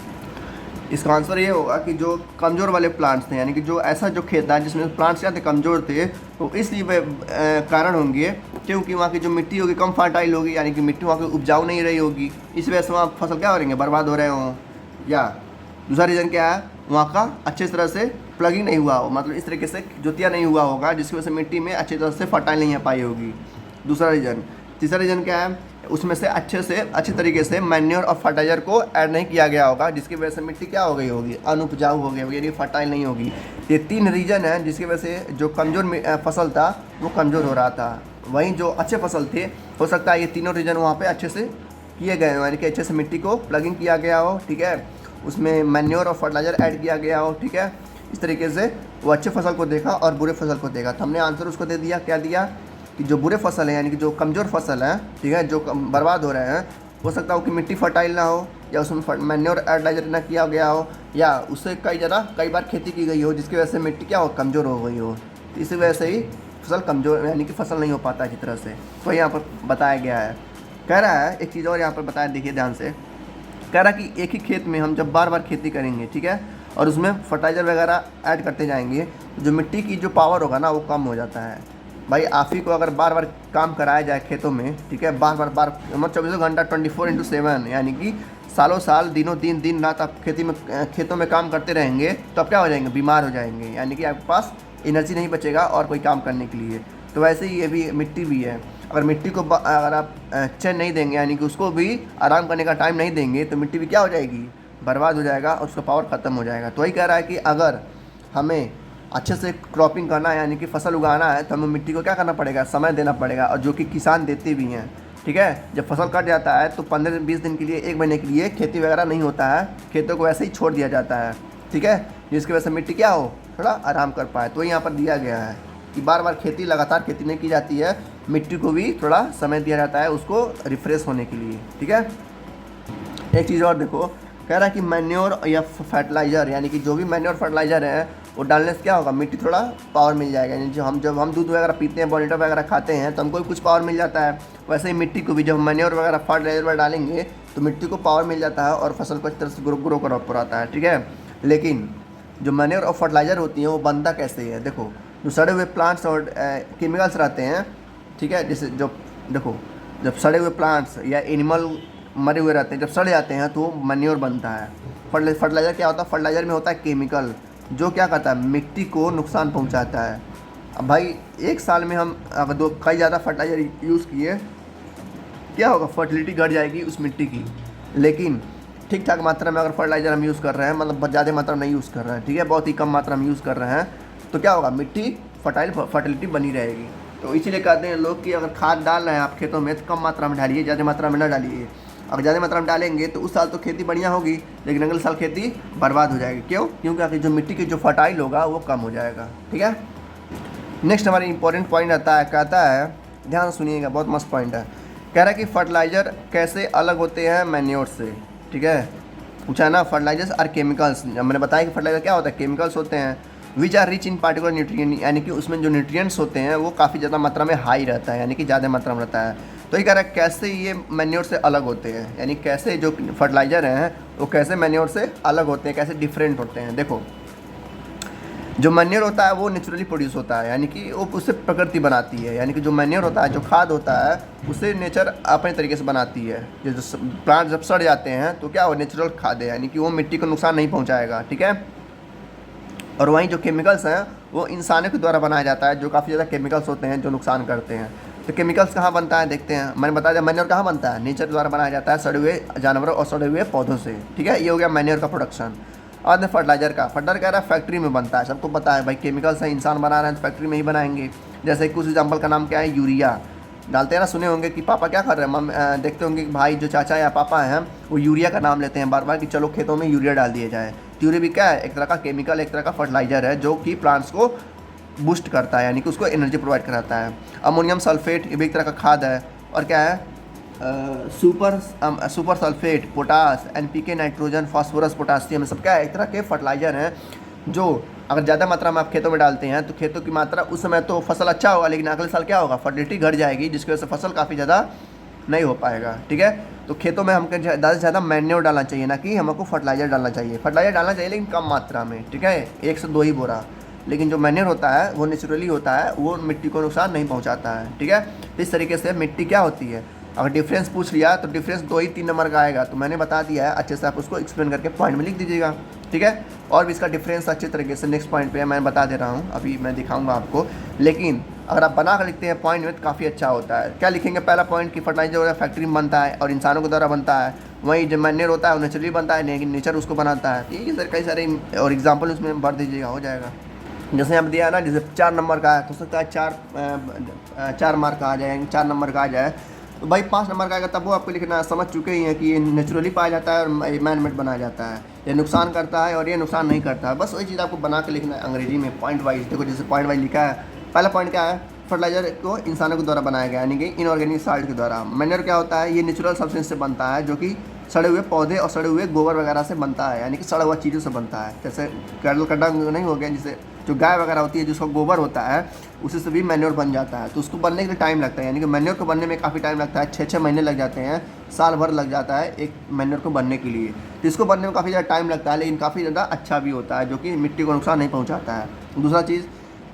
इसका आंसर ये होगा कि जो कमज़ोर वाले प्लांट्स थे, यानी कि जो ऐसा जो खेत था जिसमें प्लांट्स क्या थे, कमज़ोर थे, तो इसलिए कारण होंगे क्योंकि वहाँ की जो मिट्टी होगी कम फर्टाइल होगी, यानी कि मिट्टी वहाँ की उपजाऊ नहीं रही होगी, इस वजह से वहाँ फसल क्या हो रही है, बर्बाद हो रहे हों। या दूसरा रीज़न क्या है, वहाँ का अच्छे तरह से प्लगिंग नहीं हुआ हो, मतलब इस तरीके से जोतिया नहीं हुआ होगा, जिसकी वजह से मिट्टी में अच्छी तरह से फर्टाइल नहीं आ पाई होगी, दूसरा रीज़न। तीसरा रीज़न क्या है, उसमें से अच्छे तरीके से मैन्योर और फर्टाइजर को ऐड नहीं किया गया होगा, जिसकी वजह से मिट्टी क्या हो गई होगी, अनुपजाऊ हो गई होगी, यानी फर्टाइल नहीं होगी। ये 3 रीज़न है जिसकी वजह से जो कमज़ोर फसल था वो कमज़ोर हो रहा था। वहीं जो अच्छे फसल थे, हो सकता है ये तीनों रीज़न वहाँ पे अच्छे से किए गए हो, यानी कि अच्छे से मिट्टी को प्लगिंग किया गया हो, ठीक है, उसमें मैन्योर और फर्टिलाइजर ऐड किया गया हो, ठीक है। इस तरीके से वो अच्छे फसल को देखा और बुरे फसल को देखा। तो हमने आंसर उसको दे दिया, क्या दिया कि जो बुरे फसल है, यानी कि जो कमज़ोर फसल है, ठीक है, जो बर्बाद हो रहे हैं, हो सकता हो कि मिट्टी फर्टाइल ना हो, या उसमें मैन्योर फर्टिलाइजर ना किया गया हो, या उससे कई बार खेती की गई हो, जिसकी वजह से मिट्टी क्या हो, कमज़ोर हो गई हो। तो इसी वजह से ही फसल कमज़ोर, यानी कि फसल नहीं हो पाता अच्छी तरह से। तो यहाँ पर बताया गया है। कह रहा है एक चीज़ और यहाँ पर बताया, देखिए ध्यान से, कह रहा कि एक ही खेत में हम जब बार बार खेती करेंगे, ठीक है, और उसमें फर्टाइजर वगैरह ऐड करते जाएंगे, तो जो मिट्टी की जो पावर होगा ना वो कम हो जाता है। भाई आप ही को अगर बार बार काम कराया जाए खेतों में, ठीक है, बार मतलब 24 घंटा 24/7, यानी कि सालों साल दिनों दिन रात आप खेतों में काम करते रहेंगे, तो आप क्या हो जाएंगे, बीमार हो जाएंगे, यानी कि आपके पास एनर्जी नहीं बचेगा और कोई काम करने के लिए। तो वैसे ही ये भी मिट्टी भी है, अगर मिट्टी को अगर आप चैन नहीं देंगे, यानी कि उसको भी आराम करने का टाइम नहीं देंगे, तो मिट्टी भी क्या हो जाएगी, बर्बाद हो जाएगा और उसका पावर ख़त्म हो जाएगा। तो वही कह रहा है कि अगर हमें अच्छे से क्रॉपिंग करना है, यानी कि फसल उगाना है, तो हमें मिट्टी को क्या करना पड़ेगा, समय देना पड़ेगा, और जो कि किसान देते भी हैं, ठीक है। जब फसल कट जाता है तो 15-20 दिन के लिए, 1 महीने के लिए खेती वगैरह नहीं होता है, खेतों को ऐसे ही छोड़ दिया जाता है, ठीक है, जिसकी वजह से मिट्टी क्या हो, थोड़ा आराम कर पाए। तो यहाँ पर दिया गया है कि बार बार लगातार खेती नहीं की जाती है, मिट्टी को भी थोड़ा समय दिया जाता है उसको रिफ्रेश होने के लिए, ठीक है। एक चीज़ और देखो, कह रहा है कि मैन्योर या फर्टिलाइज़र, यानी कि जो भी मैन्योर फर्टिलाइज़र है वो डालने से क्या होगा, मिट्टी थोड़ा पावर मिल जाएगा। यानी जब हम दूध वगैरह पीते हैं, बॉर्नविटा वगैरह खाते हैं, तो हमको कुछ पावर मिल जाता है। वैसे ही मिट्टी को भी जब मैन्योर वगैरह फर्टिलाइजर वगैरह डालेंगे तो मिट्टी को पावर मिल जाता है और फसल को अच्छी तरह से ग्रो कराता है, ठीक है। लेकिन जो मैन्योर और फर्टिलाइज़र होती हैं वो बनता कैसे है, देखो जो सड़े हुए प्लांट्स और केमिकल्स रहते हैं, ठीक है, जैसे जो देखो जब सड़े हुए प्लांट्स या एनिमल मरे हुए रहते हैं, जब सड़ जाते हैं तो वो मैन्योर बनता है। फर्टिलाइज़र क्या होता है, फर्टिलाइज़र में होता है केमिकल जो क्या करता है, मिट्टी को नुकसान पहुंचाता है। अब भाई एक साल में हम अगर कई ज़्यादा फर्टिलाइज़र यूज़ किए, क्या होगा, फर्टिलिटी घट जाएगी उस मिट्टी की। लेकिन ठीक ठाक मात्रा में अगर फर्टिलाइज़र हम यूज़ कर रहे हैं, मतलब ज़्यादा मात्रा में नहीं यूज़ कर रहे हैं, ठीक है, बहुत ही कम मात्रा में यूज़ कर रहे हैं, तो क्या होगा, मिट्टी फर्टिलिटी बनी रहेगी। तो इसीलिए कहते हैं लोग कि अगर खाद डाल रहे हैं आप खेतों में तो कम मात्रा में डालिए, ज़्यादा मात्रा में ना डालिए। अगर ज़्यादा मात्रा में डालेंगे तो उस साल तो खेती बढ़िया होगी, लेकिन अगले साल खेती बर्बाद हो जाएगी। क्यों? क्योंकि जो मिट्टी की जो फर्टाइल होगा वो कम हो जाएगा, ठीक है। नेक्स्ट हमारा इंपॉर्टेंट पॉइंट आता है, कहता है, ध्यान सुनिएगा, बहुत मस्त पॉइंट है। कह रहा है कि फर्टिलाइज़र कैसे अलग होते हैं मैन्योर से, ठीक है। पूछा है ना, फर्टिलाइजर्स आर केमिकल्स। मैंने बताया कि फर्टिलाइजर क्या होता है, केमिकल्स होते हैं which are rich in particular nutrient, यानी कि उसमें जो न्यूट्रिएंट्स होते हैं वो काफ़ी ज़्यादा मात्रा में हाई रहता है, यानी कि ज़्यादा मात्रा में रहता है। तो ये कह रहा है कैसे ये मैन्योर से अलग होते हैं, यानी कैसे जो फर्टिलाइज़र हैं वो कैसे मैन्योर से अलग होते हैं, कैसे डिफरेंट होते हैं। देखो जो मैन्योर होता है वो नेचुरली प्रोड्यूस होता है, यानी कि वो उससे प्रकृति बनाती है। यानी कि जो मैन्योर होता है, जो खाद होता है, उसे नेचर अपने तरीके से बनाती है। जो प्लांट जब सड़ जाते हैं तो क्या वो नेचुरल खाद है, यानी कि वो मिट्टी को नुकसान नहीं पहुंचाएगा, ठीक है। और वहीं जो केमिकल्स हैं वो इंसानों के द्वारा बनाया जाता है, जो काफ़ी ज़्यादा केमिकल्स होते हैं जो नुकसान करते हैं। तो केमिकल्स कहाँ बनता है, देखते हैं। मैंने बताया मैन्योर कहाँ बनता है, नेचर द्वारा बनाया जाता है, सड़े हुए जानवरों और सड़े हुए पौधों से, ठीक है। ये हो गया मैन्योर का प्रोडक्शन। और फर्टिलाइजर फर्टिलाइजर कह रहा है फैक्ट्री में बनता है। सबको पता है भाई, केमिकल्स हैं, इंसान बना रहे हैं तो फैक्ट्री में ही बनाएंगे। जैसे कुछ एग्जांपल का नाम क्या है, यूरिया डालते हैं ना। सुने होंगे कि पापा क्या कर रहे हैं, देखते होंगे कि भाई जो चाचा या पापा हैं वो यूरिया का नाम लेते हैं बार बार कि चलो खेतों में यूरिया डाल दिया जाए। तो यूरिया भी क्या है, एक तरह का केमिकल, एक तरह का फर्टिलाइजर है जो कि प्लांट्स को बूस्ट करता है, यानी कि उसको एनर्जी प्रोवाइड कराता है। अमोनियम सल्फेट ये भी एक तरह का खाद है। और क्या है, super sulphate, potash, NPK, nitrogen, phosphorus, potassium, सब क्या है, एक तरह के फर्टिलाइजर हैं जो अगर ज़्यादा मात्रा में आप खेतों में डालते हैं तो खेतों की मात्रा उस समय तो फसल अच्छा होगा, लेकिन अगले साल क्या होगा, फर्टिलिटी घट जाएगी, जिसकी वजह से फसल काफ़ी ज़्यादा नहीं हो पाएगा, ठीक है। तो खेतों में हमको ज़्यादा से ज़्यादा मैन्योर डालना चाहिए, ना कि हमको फर्टिलाइजर डालना चाहिए। फर्टिलाइजर डालना चाहिए लेकिन कम मात्रा में, ठीक है, 1 से 2 ही बोरा। लेकिन जो मैन्योर होता है वो नेचुरली होता है, वो मिट्टी को नुकसान नहीं पहुँचाता है, ठीक है। इस तरीके से मिट्टी क्या होती है, अगर डिफरेंस पूछ लिया तो डिफरेंस 2 ही 3 नंबर का आएगा। तो मैंने बता दिया है, अच्छे से आप उसको एक्सप्लेन करके पॉइंट में लिख दीजिएगा, ठीक है। और भी इसका डिफरेंस अच्छे तरीके से नेक्स्ट पॉइंट पे मैं बता दे रहा हूँ, अभी मैं दिखाऊंगा आपको। लेकिन अगर आप बना कर लिखते हैं पॉइंट में तो काफ़ी अच्छा होता है। क्या लिखेंगे, पहला पॉइंट कि फर्टिलाइजर फैक्ट्री में बनता है और इंसानों के द्वारा बनता है। वहीं जो मैन्योर होता है वो नेचुरली बनता है, लेकिन नेचर उसको बनाता है। ठीक है सर, कई सारे और एग्जाम्पल उसमें भर दीजिएगा, हो जाएगा। जैसे यहाँ दिया है ना, जैसे 4 नंबर का है तो हो सकता है 4 मार्क का आ जाए, 4 नंबर का आ जाए। तो भाई 5 नंबर का आएगा तब वो आपको लिखना समझ चुके ही हैं कि ये नेचुरली पाया जाता है और मैन मेड बनाया जाता है, ये नुकसान करता है और ये नुकसान नहीं करता है। बस वही चीज़ आपको बना के लिखना है अंग्रेजी में पॉइंट वाइज। देखो जैसे पॉइंट वाइज लिखा है, पहला पॉइंट क्या है, फर्टिलाइजर को इंसानों के द्वारा बनाया गया, यानी कि इनऑर्गेनिक साल्ट के द्वारा। मैन्योर क्या होता है, ये नेचुरल सब्सटेंस से बनता है, जो कि सड़े हुए पौधे और सड़े हुए गोबर वगैरह से बनता है, यानी कि सड़ा हुआ चीज़ों से बनता है। जैसे कैटल का डंग नहीं हो गया, जैसे जो गाय वगैरह होती है जिसका गोबर होता है उसी से भी मैन्योर बन जाता है। तो उसको बनने के लिए टाइम लगता है, यानी कि मैन्योर को बनने में काफ़ी टाइम लगता है, 6-6 महीने लग जाते हैं, साल भर लग जाता है एक मैन्योर को बनने के लिए। तो इसको बनने में काफ़ी ज़्यादा टाइम लगता है, लेकिन काफ़ी ज़्यादा अच्छा भी होता है, जो कि मिट्टी को नुकसान नहीं पहुँचाता है। दूसरा चीज़,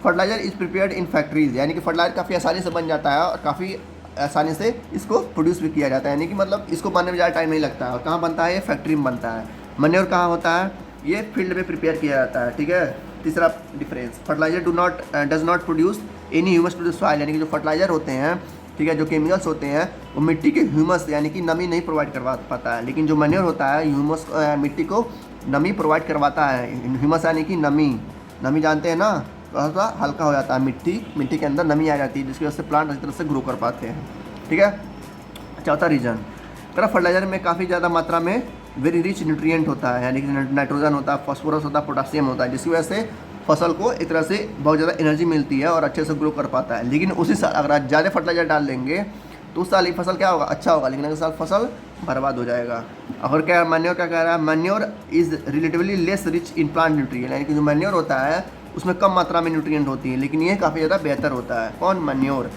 fertiliser is prepared in factories, यानी कि फर्टिलाइजर काफ़ी आसानी से बन जाता है और काफ़ी आसानी से इसको प्रोड्यूस भी किया जाता है, यानी कि मतलब इसको बनने में ज़्यादा टाइम नहीं लगता है। और कहाँ बनता है, ये फैक्ट्री में बनता है। मैन्योर कहाँ होता है, ये फील्ड में प्रिपेयर किया जाता है, ठीक है। तीसरा difference, fertiliser does not produce any humus to the soil, यानी कि जो फर्टिलाइजर होते हैं, ठीक है, जो केमिकल्स होते हैं वो मिट्टी के ह्यूमस यानी कि नमी नहीं प्रोवाइड करवा पाता है। लेकिन जो मैन्योर होता है ह्यूमस मिट्टी को नमी प्रोवाइड करवाता है। ह्यूमस यानी कि नमी जानते हैं ना, थोड़ा सा हल्का हो जाता है, मिट्टी के अंदर नमी आ जाती है, जिसकी वजह से प्लांट अच्छी तरह से ग्रो कर पाते हैं, ठीक है। चौथा रीजन, अगर फर्टिलाइजर में काफ़ी ज़्यादा मात्रा में वेरी रिच न्यूट्रिएंट होता है, यानी कि नाइट्रोजन होता है, फास्फोरस होता है, पोटासियम होता है, जिसकी वजह से फसल को एक तरह से बहुत ज़्यादा एनर्जी मिलती है और अच्छे से ग्रो कर पाता है। लेकिन उसी साल अगर आप ज़्यादा फर्टिलाइजर डाल देंगे तो उस साल की फसल क्या होगा, अच्छा होगा, लेकिन अगले साल फसल बर्बाद हो जाएगा। और क्या मैन्योर क्या कह रहा है, manure is relatively less rich in plant nutrient, यानी कि जो मैन्योर होता है उसमें कम मात्रा में न्यूट्रिएंट होती है, लेकिन ये काफ़ी ज़्यादा बेहतर होता है। कौन, मैन्योर।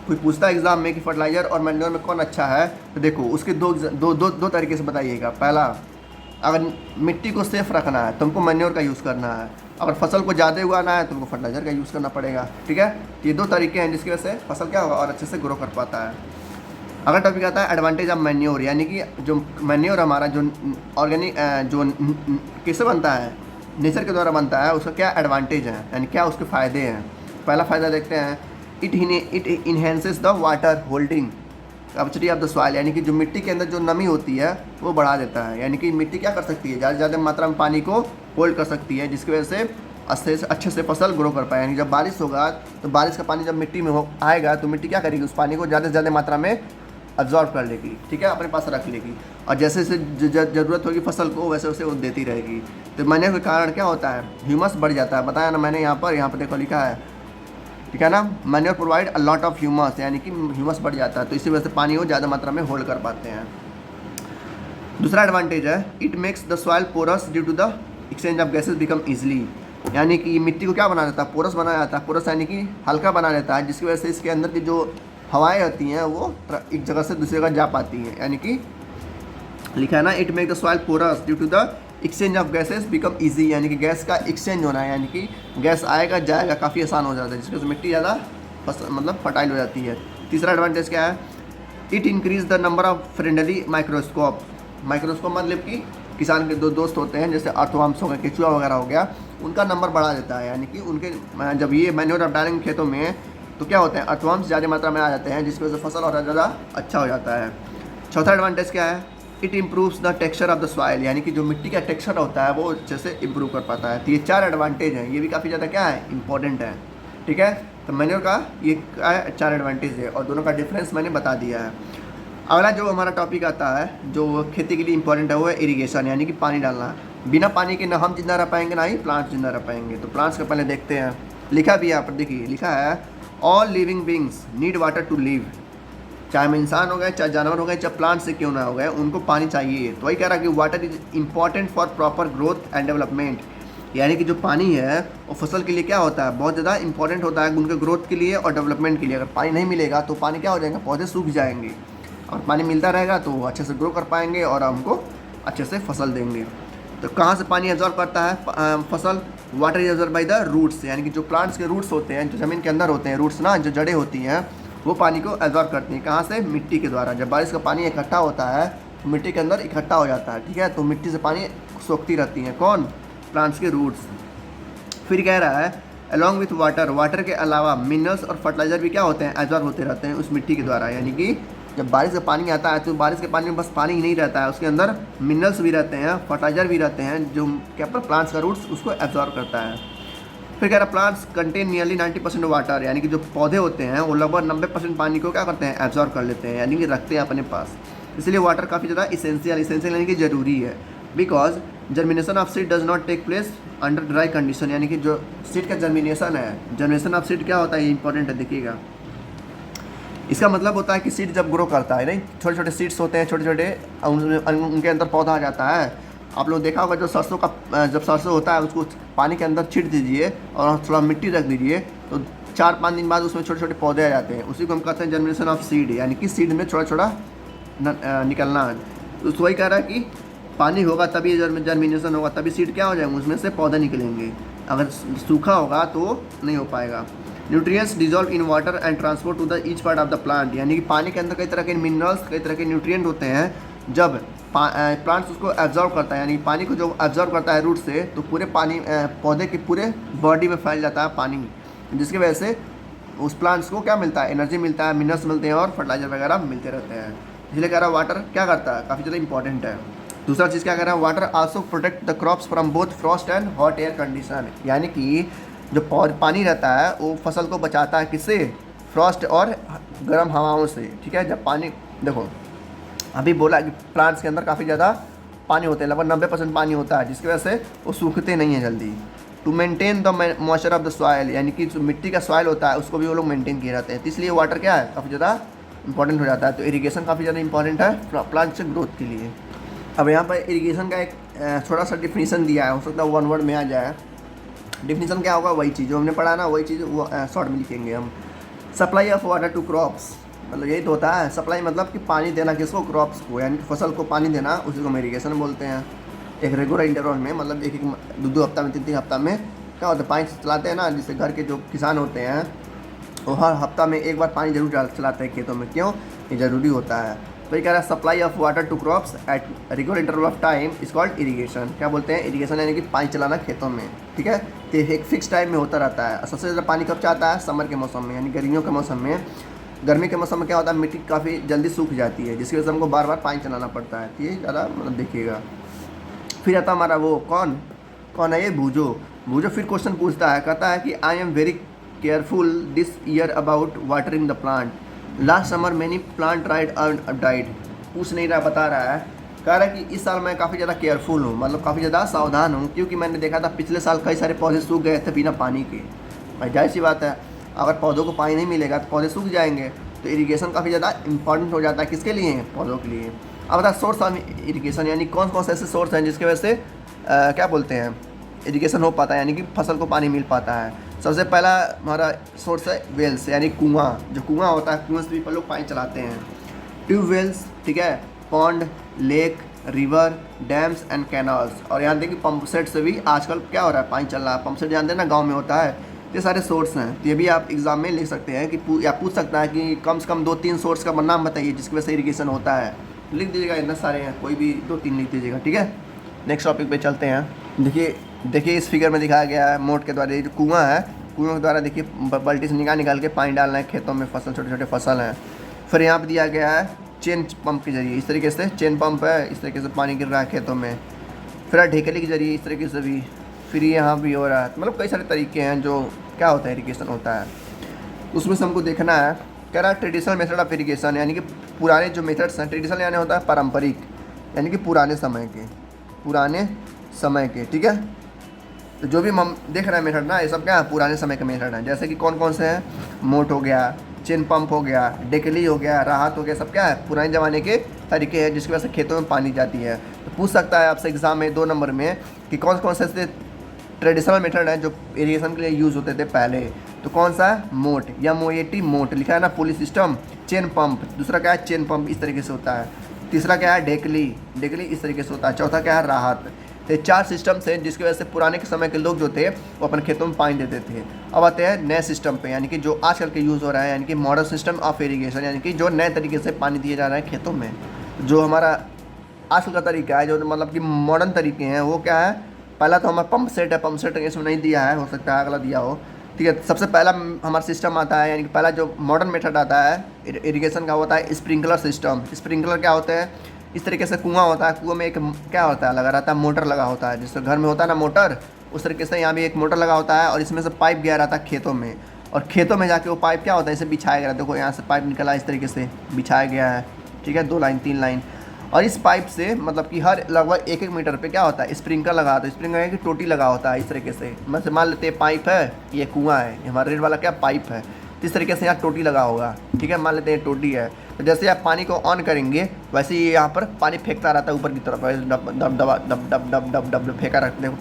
कोई पूछता है एग्जाम में कि फर्टिलाइजर और मैन्योर में कौन अच्छा है, तो देखो उसके दो तरीके से बताइएगा। पहला, अगर मिट्टी को सेफ रखना है तुमको मैन्योर का यूज़ करना है, अगर फसल को ज़्यादा उगाना है तुमको फर्टिलाइजर का यूज़ करना पड़ेगा, ठीक है। ये दो तरीके हैं जिसकी वजह से फसल क्या होगा और अच्छे से ग्रो कर पाता है। अगर टॉपिक आता है एडवांटेज ऑफ मैन्योर, यानी कि जो मैन्योर हमारा जो ऑर्गेनिक जो किससे बनता है, नेचर के द्वारा बनता है, उसका क्या एडवांटेज है, यानी क्या उसके फ़ायदे हैं। पहला फ़ायदा देखते हैं, it enhances the water holding capacity of the soil, यानी कि जो मिट्टी के अंदर जो नमी होती है वो बढ़ा देता है, यानी कि मिट्टी क्या कर सकती है, ज़्यादा से ज़्यादा मात्रा में पानी को होल्ड कर सकती है, जिसकी वजह से अच्छे से फसल ग्रो कर पाए। यानी जब बारिश होगा तो बारिश का पानी जब मिट्टी में आएगा तो मिट्टी क्या करेगी, उस पानी को ज़्यादा से ज़्यादा मात्रा में अब्जॉर्व कर लेगी, ठीक है, अपने पास रख लेगी, और जैसे जैसे ज़रूरत होगी फसल को वैसे वैसे वो देती रहेगी। तो मैंने के कारण क्या होता है, ह्यूमस बढ़ जाता है, बताया ना मैंने यहाँ पर देखो लिखा है, ठीक है ना, manure provide a lot of humus, यानी कि ह्यूमस बढ़ जाता है, तो इसी वजह से पानी को ज़्यादा मात्रा में होल्ड कर पाते हैं। दूसरा एडवांटेज है, it makes the soil porous due to the exchange of gases become easily, यानी कि मिट्टी को क्या बना देता है, पोरस बना जाता है, पोरस यानी कि हल्का बना देता है, जिसकी वजह से इसके अंदर की जो हवाएं होती हैं वो एक जगह से दूसरी जगह जा पाती हैं, यानी कि लिखा है ना, it make the soil porous due to the exchange of gases become easy, यानी कि गैस का एक्सचेंज होना है, यानी कि गैस आएगा जाएगा काफ़ी आसान हो जाता है, जिसकी वजह से मिट्टी ज़्यादा मतलब फर्टाइल हो जाती है। तीसरा एडवांटेज क्या है, it increase the number of friendly microscope मतलब कि किसान के दो दोस्त होते हैं, जैसे अर्थवर्म्स हो गए, केचुआ वगैरह हो गया, उनका नंबर बढ़ा देता है, यानी कि उनके जब ये मैन्योर आप डालेंगे खेतों में तो क्या होते हैं, अर्थवर्म्स ज़्यादा मात्रा में आ जाते हैं, जिसकी वजह से फसल और ज़्यादा अच्छा हो जाता है। चौथा एडवांटेज क्या है, it improves the texture of the soil, यानी कि जो मिट्टी का टेक्सचर होता है वो अच्छे से इम्प्रूव कर पाता है। तो ये 4 एडवांटेज हैं, ये भी काफ़ी ज़्यादा क्या है, इंपॉर्टेंट है, ठीक है। तो मैन्योर का ये 4 एडवांटेज है और दोनों का डिफरेंस मैंने बता दिया है। अगला जो हमारा टॉपिक आता है जो खेती के लिए इंपॉर्टेंट है वो है इरीगेशन, यानी कि पानी डालना। बिना पानी के ना हम जिंदा रह पाएंगे ना ही प्लांट्स जिंदा रह पाएंगे। तो प्लांट्स का पहले देखते हैं, लिखा भी है यहाँ पर, देखिए लिखा है, all living beings need water to live, चाहे हम इंसान हो गए, चाहे जानवर हो गए, चाहे प्लांट से क्यों ना हो गए, उनको पानी चाहिए। तो वही कह रहा है कि water is important for proper growth and development, यानी कि जो पानी है वो फसल के लिए क्या होता है, बहुत ज़्यादा इंपॉर्टेंट होता है उनके ग्रोथ के लिए और डेवलपमेंट के लिए। अगर पानी नहीं मिलेगा तो पानी क्या हो जाएगा, पौधे सूख जाएंगे, और पानी मिलता रहेगा तो वो अच्छे से ग्रो कर पाएंगे और हमको अच्छे से फसल देंगे। तो कहाँ से पानी एब्जॉर्ब करता है फसल, water is absorb by the roots, यानी कि जो प्लांट्स के रूट्स होते हैं, जो ज़मीन के अंदर होते हैं रूट्स ना, जो जड़ें होती हैं, वो पानी को एब्जॉर्ब करती हैं। कहाँ से, मिट्टी के द्वारा। जब बारिश का पानी इकट्ठा होता है तो मिट्टी के अंदर इकट्ठा हो जाता है, ठीक है, तो मिट्टी से पानी सोखती रहती हैं, कौन, प्लांट्स के रूट्स। फिर कह रहा है अलॉन्ग विथ वाटर के अलावा मिनरल्स और फर्टिलाइजर भी क्या होते हैं, एब्जॉर्ब होते रहते हैं उस मिट्टी के द्वारा। यानी कि जब बारिश का पानी आता है तो बारिश के पानी में बस पानी ही नहीं रहता है, उसके अंदर मिनरल्स भी रहते हैं, फर्टिलाइजर भी रहते हैं, जो क्या पर प्लांट्स का रूट्स उसको एब्जॉर्ब करता है। फिर कह रहा है प्लांट्स कंटेन नियरली 90% वाटर, यानी कि जो पौधे होते हैं वो लगभग 90% पानी को क्या करते हैं, एब्जॉर्ब कर लेते हैं, यानी कि रखते हैं अपने पास। इसलिए वाटर काफ़ी ज़्यादा इसेंशियल यानी कि ज़रूरी है। Because germination of seed does not take place under dry condition, यानी कि जो सीड का जर्मिनेशन ऑफ सीड क्या होता है, ये इंपॉर्टेंट है, देखिएगा। इसका मतलब होता है कि सीड जब ग्रो करता है, नहीं, छोटे छोटे सीड्स होते हैं, छोटे छोटे, उनके अंदर पौधा आ जाता है। आप लोग देखा होगा जो सरसों का, जब सरसों होता है उसको पानी के अंदर छिट दीजिए और थोड़ा मिट्टी रख दीजिए तो 4-5 दिन बाद उसमें छोटे छोटे पौधे आ जाते हैं, उसी को हम कहते हैं जर्मिनेशन ऑफ सीड, यानी कि सीड में छोटा छोटा निकलना है। तो वही कह रहा है कि पानी होगा तभी जर्मिनेशन होगा, तभी सीड क्या हो जाएंगे, उसमें से पौधे निकलेंगे। अगर सूखा होगा तो नहीं हो पाएगा। Nutrients dissolve in water and transport to the each part of the plant, यानी कि पानी के अंदर कई तरह के मिनरल्स, कई तरह के न्यूट्रिएंट होते हैं। जब प्लांट्स उसको एब्जॉर्ब करता है, यानी पानी को जो एब्जॉर्ब करता है रूट से, तो पूरे पानी पौधे के पूरे बॉडी में फैल जाता है पानी, जिसकी वजह से उस प्लांट्स को क्या मिलता है, एनर्जी मिलता है, मिनरल्स मिलते हैं और फर्टिलाइजर वगैरह मिलते रहते हैं। इसलिए कह रहा है वाटर क्या करता है, काफ़ी ज़्यादा इंपॉर्टेंट है। दूसरा चीज़ क्या कह रहा है, water also protect the crops from both Frost and hot air condition, यानी कि जो पानी रहता है वो फसल को बचाता है किससे, फ्रॉस्ट और गर्म हवाओं से, ठीक है। जब पानी देखो अभी बोला कि प्लांट्स के अंदर काफ़ी ज़्यादा पानी होता है, लगभग 90% पानी होता है, जिसकी वजह से वो सूखते नहीं हैं जल्दी। To maintain the moisture of the soil, यानी कि जो मिट्टी का सॉइल होता है उसको भी वो लोग मेंटेन किए रहते हैं, तो इसलिए वाटर क्या है, काफ़ी ज़्यादा इंपॉर्टेंट हो जाता है। तो इरिगेशन काफ़ी ज़्यादा इंपॉर्टेंट है प्लांट से ग्रोथ के लिए। अब यहाँ पर इरिगेशन का एक छोटा सा डिफिनीसन दिया है, हो सकता है वन वर्ड में आ जाए। डिफिनीसन क्या होगा, वही चीज़ जो हमने पढ़ा ना, वही चीज़ वो शॉर्ट में लिखेंगे हम। Supply of water to crops, मतलब यही तो होता है। सप्लाई मतलब कि पानी देना किसको, क्रॉप्स को, यानी फसल को पानी देना, उसी को हम इरिगेशन बोलते हैं। एक रेगुलर इंटरवल में, मतलब एक दो हफ्ता में, 3 हफ्ता में क्या होता है, पानी चलाते हैं ना। जिससे घर के जो किसान होते हैं वो हर हफ्ता में एक बार पानी जरूर चलाते हैं खेतों में। क्यों, ये ज़रूरी होता है। तो ये कह रहा है supply of water to crops at regular interval of time is called irrigation. क्या बोलते हैं, इरिगेशन, यानी कि पानी चलाना खेतों में, ठीक है। तो एक फिक्स टाइम में होता रहता है। सबसे ज़्यादा पानी कब चाहता है, समर के मौसम में, यानी गर्मियों के मौसम में। गर्मी के मौसम में क्या होता है, मिट्टी काफ़ी जल्दी सूख जाती है, जिसकी वजह से हमको बार बार पानी चलाना पड़ता है। तो ये ज़्यादा मतलब देखिएगा। फिर आता हमारा वो कौन है, ये बूझो। बूझो फिर क्वेश्चन पूछता है, कहता है कि I am very careful this year about watering the plant, last summer many plant died. पूछ नहीं रहा, बता रहा है। कह रहा है कि इस साल मैं काफ़ी ज़्यादा केयरफुल हूँ, मतलब काफ़ी ज़्यादा सावधान हूँ, क्योंकि मैंने देखा था पिछले साल कई सारे पौधे सूख गए थे बिना पानी के। भाई जाहिर सी बात है, अगर पौधों को पानी नहीं मिलेगा तो पौधे सूख जाएंगे। तो इरिगेशन काफ़ी ज़्यादा इंपॉर्टेंट हो जाता है, किसके लिए, पौधों के लिए। अब बता सोर्स ऑफ इरिगेशन, यानी कौन कौन से ऐसे सोर्स हैं जिसकी वजह से क्या बोलते हैं, इरिगेशन हो पाता है, यानी कि फसल को पानी मिल पाता है। सबसे पहला हमारा सोर्स है वेल्स, यानी कुआं। जो कुआं होता है, कुएं से भी लोग पानी चलाते हैं। ट्यूबवेल्स, ठीक है, pond, lake, river, dams and canals. और यहाँ देखिए पंप सेट से भी आजकल क्या हो रहा है, पानी चल रहा है। पंप सेट जानते हैं ना, गाँव में होता है। ये सारे सोर्स हैं। तो ये भी आप एग्जाम में लिख सकते हैं कि या पूछ सकता है कि कम से कम 2-3 सोर्स का नाम बताइए जिसकी वजह से इरिगेशन होता है। लिख दीजिएगा, इतने सारे हैं, कोई भी 2-3 लिख दीजिएगा, ठीक है। नेक्स्ट टॉपिक पे चलते हैं। देखिए इस फिगर में दिखाया गया है मोट के द्वारा, ये जो कुआं है, कुएं के द्वारा देखिए बाल्टी से निकाल के पानी डालना है खेतों में, फसल, छोटे छोटे फसल हैं। फिर यहाँ पे दिया गया है चेन पंप के जरिए, इस तरीके से चेन पंप है, इस तरीके से पानी गिर रहा है खेतों में। फिर ढेकली के जरिए, इस तरीके से भी। फिर यहाँ भी हो रहा है। मतलब कई सारे तरीके हैं जो क्या होता है, इरिगेशन होता है। उसमें से हमको देखना है। कह रहा है ट्रेडिशनल मेथड ऑफ इरिगेशन, यानी कि पुराने जो मेथड्स हैं। ट्रेडिशनल यानी होता है पारंपरिक, यानी कि पुराने समय के, ठीक है। तो जो भी हम देख रहे हैं मेथड ना, ये सब क्या है, पुराने समय के मेथड हैं। जैसे कि कौन कौन से हैं, मोट हो गया, चेन पंप हो गया, डेकली हो गया, राहत हो गया, सब क्या है, पुराने ज़माने के तरीके हैं जिसकी वजह से खेतों में पानी जाती है। तो पूछ सकता है आपसे एग्जाम में 2 नंबर में कि कौन कौन से ऐसे ट्रेडिशनल मेथड हैं जो इरिगेशन के लिए यूज़ होते थे पहले। तो कौन सा है, मोट, या मोएटी मोट लिखा है ना, पुली सिस्टम, चेन पंप। दूसरा क्या है, चेन पंप, इस तरीके से होता है। तीसरा क्या है, डेकली इस तरीके से होता है। चौथा क्या है, राहत। तो 4 सिस्टम्स हैं जिसकी वजह से पुराने के समय के लोग जो थे वो अपने खेतों में पानी देते थे। अब आते हैं नए सिस्टम पे, यानी कि जो आजकल के यूज़ हो रहा है, यानी कि मॉडर्न सिस्टम ऑफ इरिगेशन, यानी कि जो नए तरीके से पानी दिया जा रहा है खेतों में। जो हमारा आजकल का तरीका है, जो मतलब कि मॉडर्न तरीके हैं, वो क्या है, पहला तो हमारा पंप सेट है। पंप सेट इसमें नहीं दिया है, हो सकता है अगला दिया हो, ठीक है। सबसे पहला हमारा सिस्टम आता है, यानी कि पहला जो मॉडर्न मेथड आता है इरिगेशन का, होता है स्प्रिंकलर सिस्टम। स्प्रिंकलर क्या होते हैं, इस तरीके से कुआं होता है, कुआं में एक क्या होता है, लगा रहता है, मोटर लगा होता है। जिससे घर में होता है ना मोटर, उस तरीके से यहाँ भी एक मोटर लगा होता है, और इसमें से पाइप गया रहता है खेतों में। और खेतों में जाके वो पाइप क्या होता है, इसे बिछाया गया। देखो यहाँ से पाइप निकला, इस तरीके से बिछाया गया है, ठीक है, 2 लाइन 3 लाइन। और इस पाइप से मतलब कि हर लगभग 1-1 मीटर पे क्या होता है, स्प्रिंकलर लगा होता है। स्प्रिंकलर की टोटी लगा होता है, इस तरीके से। मतलब मान लेते हैं पाइप है, ये कुआं है, हमारा रेड वाला क्या पाइप है, इस तरीके से यहाँ टोटी लगा होगा, ठीक है। मान लेते हैं टोटी है, तो जैसे आप पानी को ऑन करेंगे वैसे ही यहाँ पर पानी फेंकता रहता है ऊपर की तरफ, dub dub dub dub dub dub dub dub फेंक